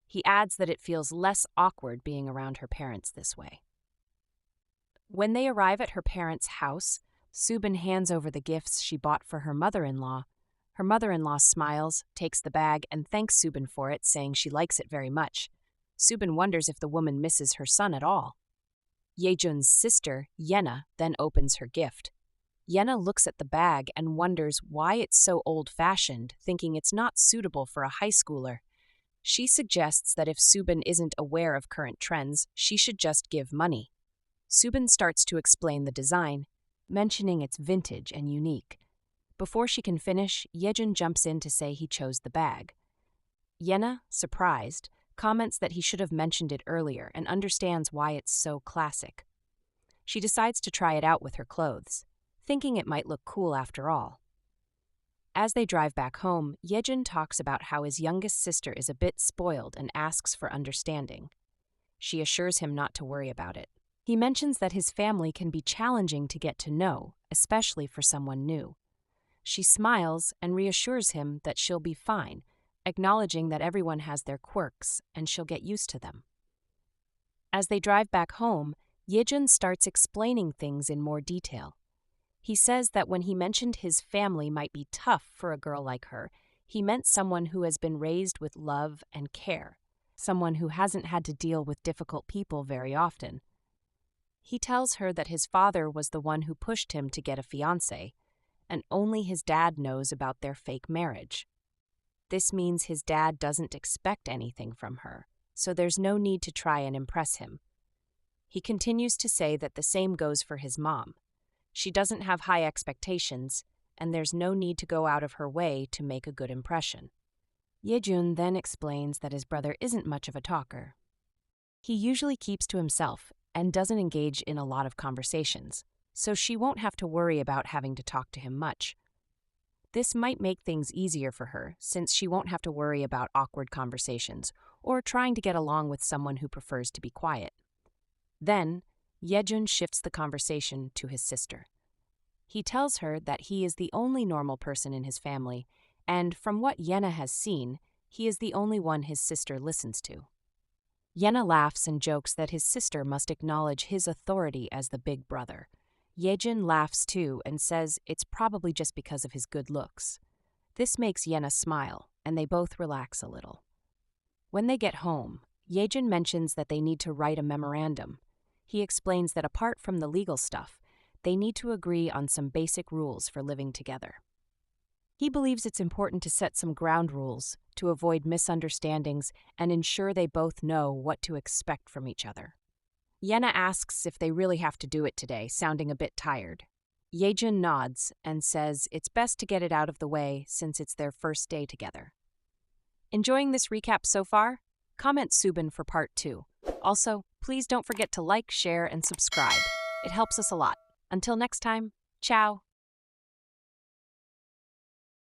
He adds that it feels less awkward being around her parents this way. When they arrive at her parents' house, Subin hands over the gifts she bought for her mother-in-law. Her mother-in-law smiles, takes the bag, and thanks Subin for it, saying she likes it very much. Subin wonders if the woman misses her son at all. Yejun's sister, Yena, then opens her gift. Yena looks at the bag and wonders why it's so old-fashioned, thinking it's not suitable for a high schooler. She suggests that if Subin isn't aware of current trends, she should just give money. Subin starts to explain the design, mentioning it's vintage and unique. Before she can finish, Yejun jumps in to say he chose the bag. Yena, surprised, comments that he should have mentioned it earlier and understands why it's so classic. She decides to try it out with her clothes, thinking it might look cool after all. As they drive back home, Yejun talks about how his youngest sister is a bit spoiled and asks for understanding. She assures him not to worry about it. He mentions that his family can be challenging to get to know, especially for someone new. She smiles and reassures him that she'll be fine, acknowledging that everyone has their quirks and she'll get used to them. As they drive back home, Yejun starts explaining things in more detail. He says that when he mentioned his family might be tough for a girl like her, he meant someone who has been raised with love and care, someone who hasn't had to deal with difficult people very often. He tells her that his father was the one who pushed him to get a fiancé, and only his dad knows about their fake marriage. This means his dad doesn't expect anything from her, so there's no need to try and impress him. He continues to say that the same goes for his mom. She doesn't have high expectations, and there's no need to go out of her way to make a good impression. Yejun then explains that his brother isn't much of a talker. He usually keeps to himself and doesn't engage in a lot of conversations, so she won't have to worry about having to talk to him much. This might make things easier for her, since she won't have to worry about awkward conversations or trying to get along with someone who prefers to be quiet. Then, Yejun shifts the conversation to his sister. He tells her that he is the only normal person in his family, and from what Yena has seen, he is the only one his sister listens to. Yena laughs and jokes that his sister must acknowledge his authority as the big brother. Yejun laughs too and says it's probably just because of his good looks. This makes Yena smile, and they both relax a little. When they get home, Yejun mentions that they need to write a memorandum. He explains that apart from the legal stuff, they need to agree on some basic rules for living together. He believes it's important to set some ground rules to avoid misunderstandings and ensure they both know what to expect from each other. Yena asks if they really have to do it today, sounding a bit tired. Yejun nods and says it's best to get it out of the way since it's their first day together. Enjoying this recap so far? Comment Subin for part 2. Also, please don't forget to like, share, and subscribe. It helps us a lot. Until next time, ciao!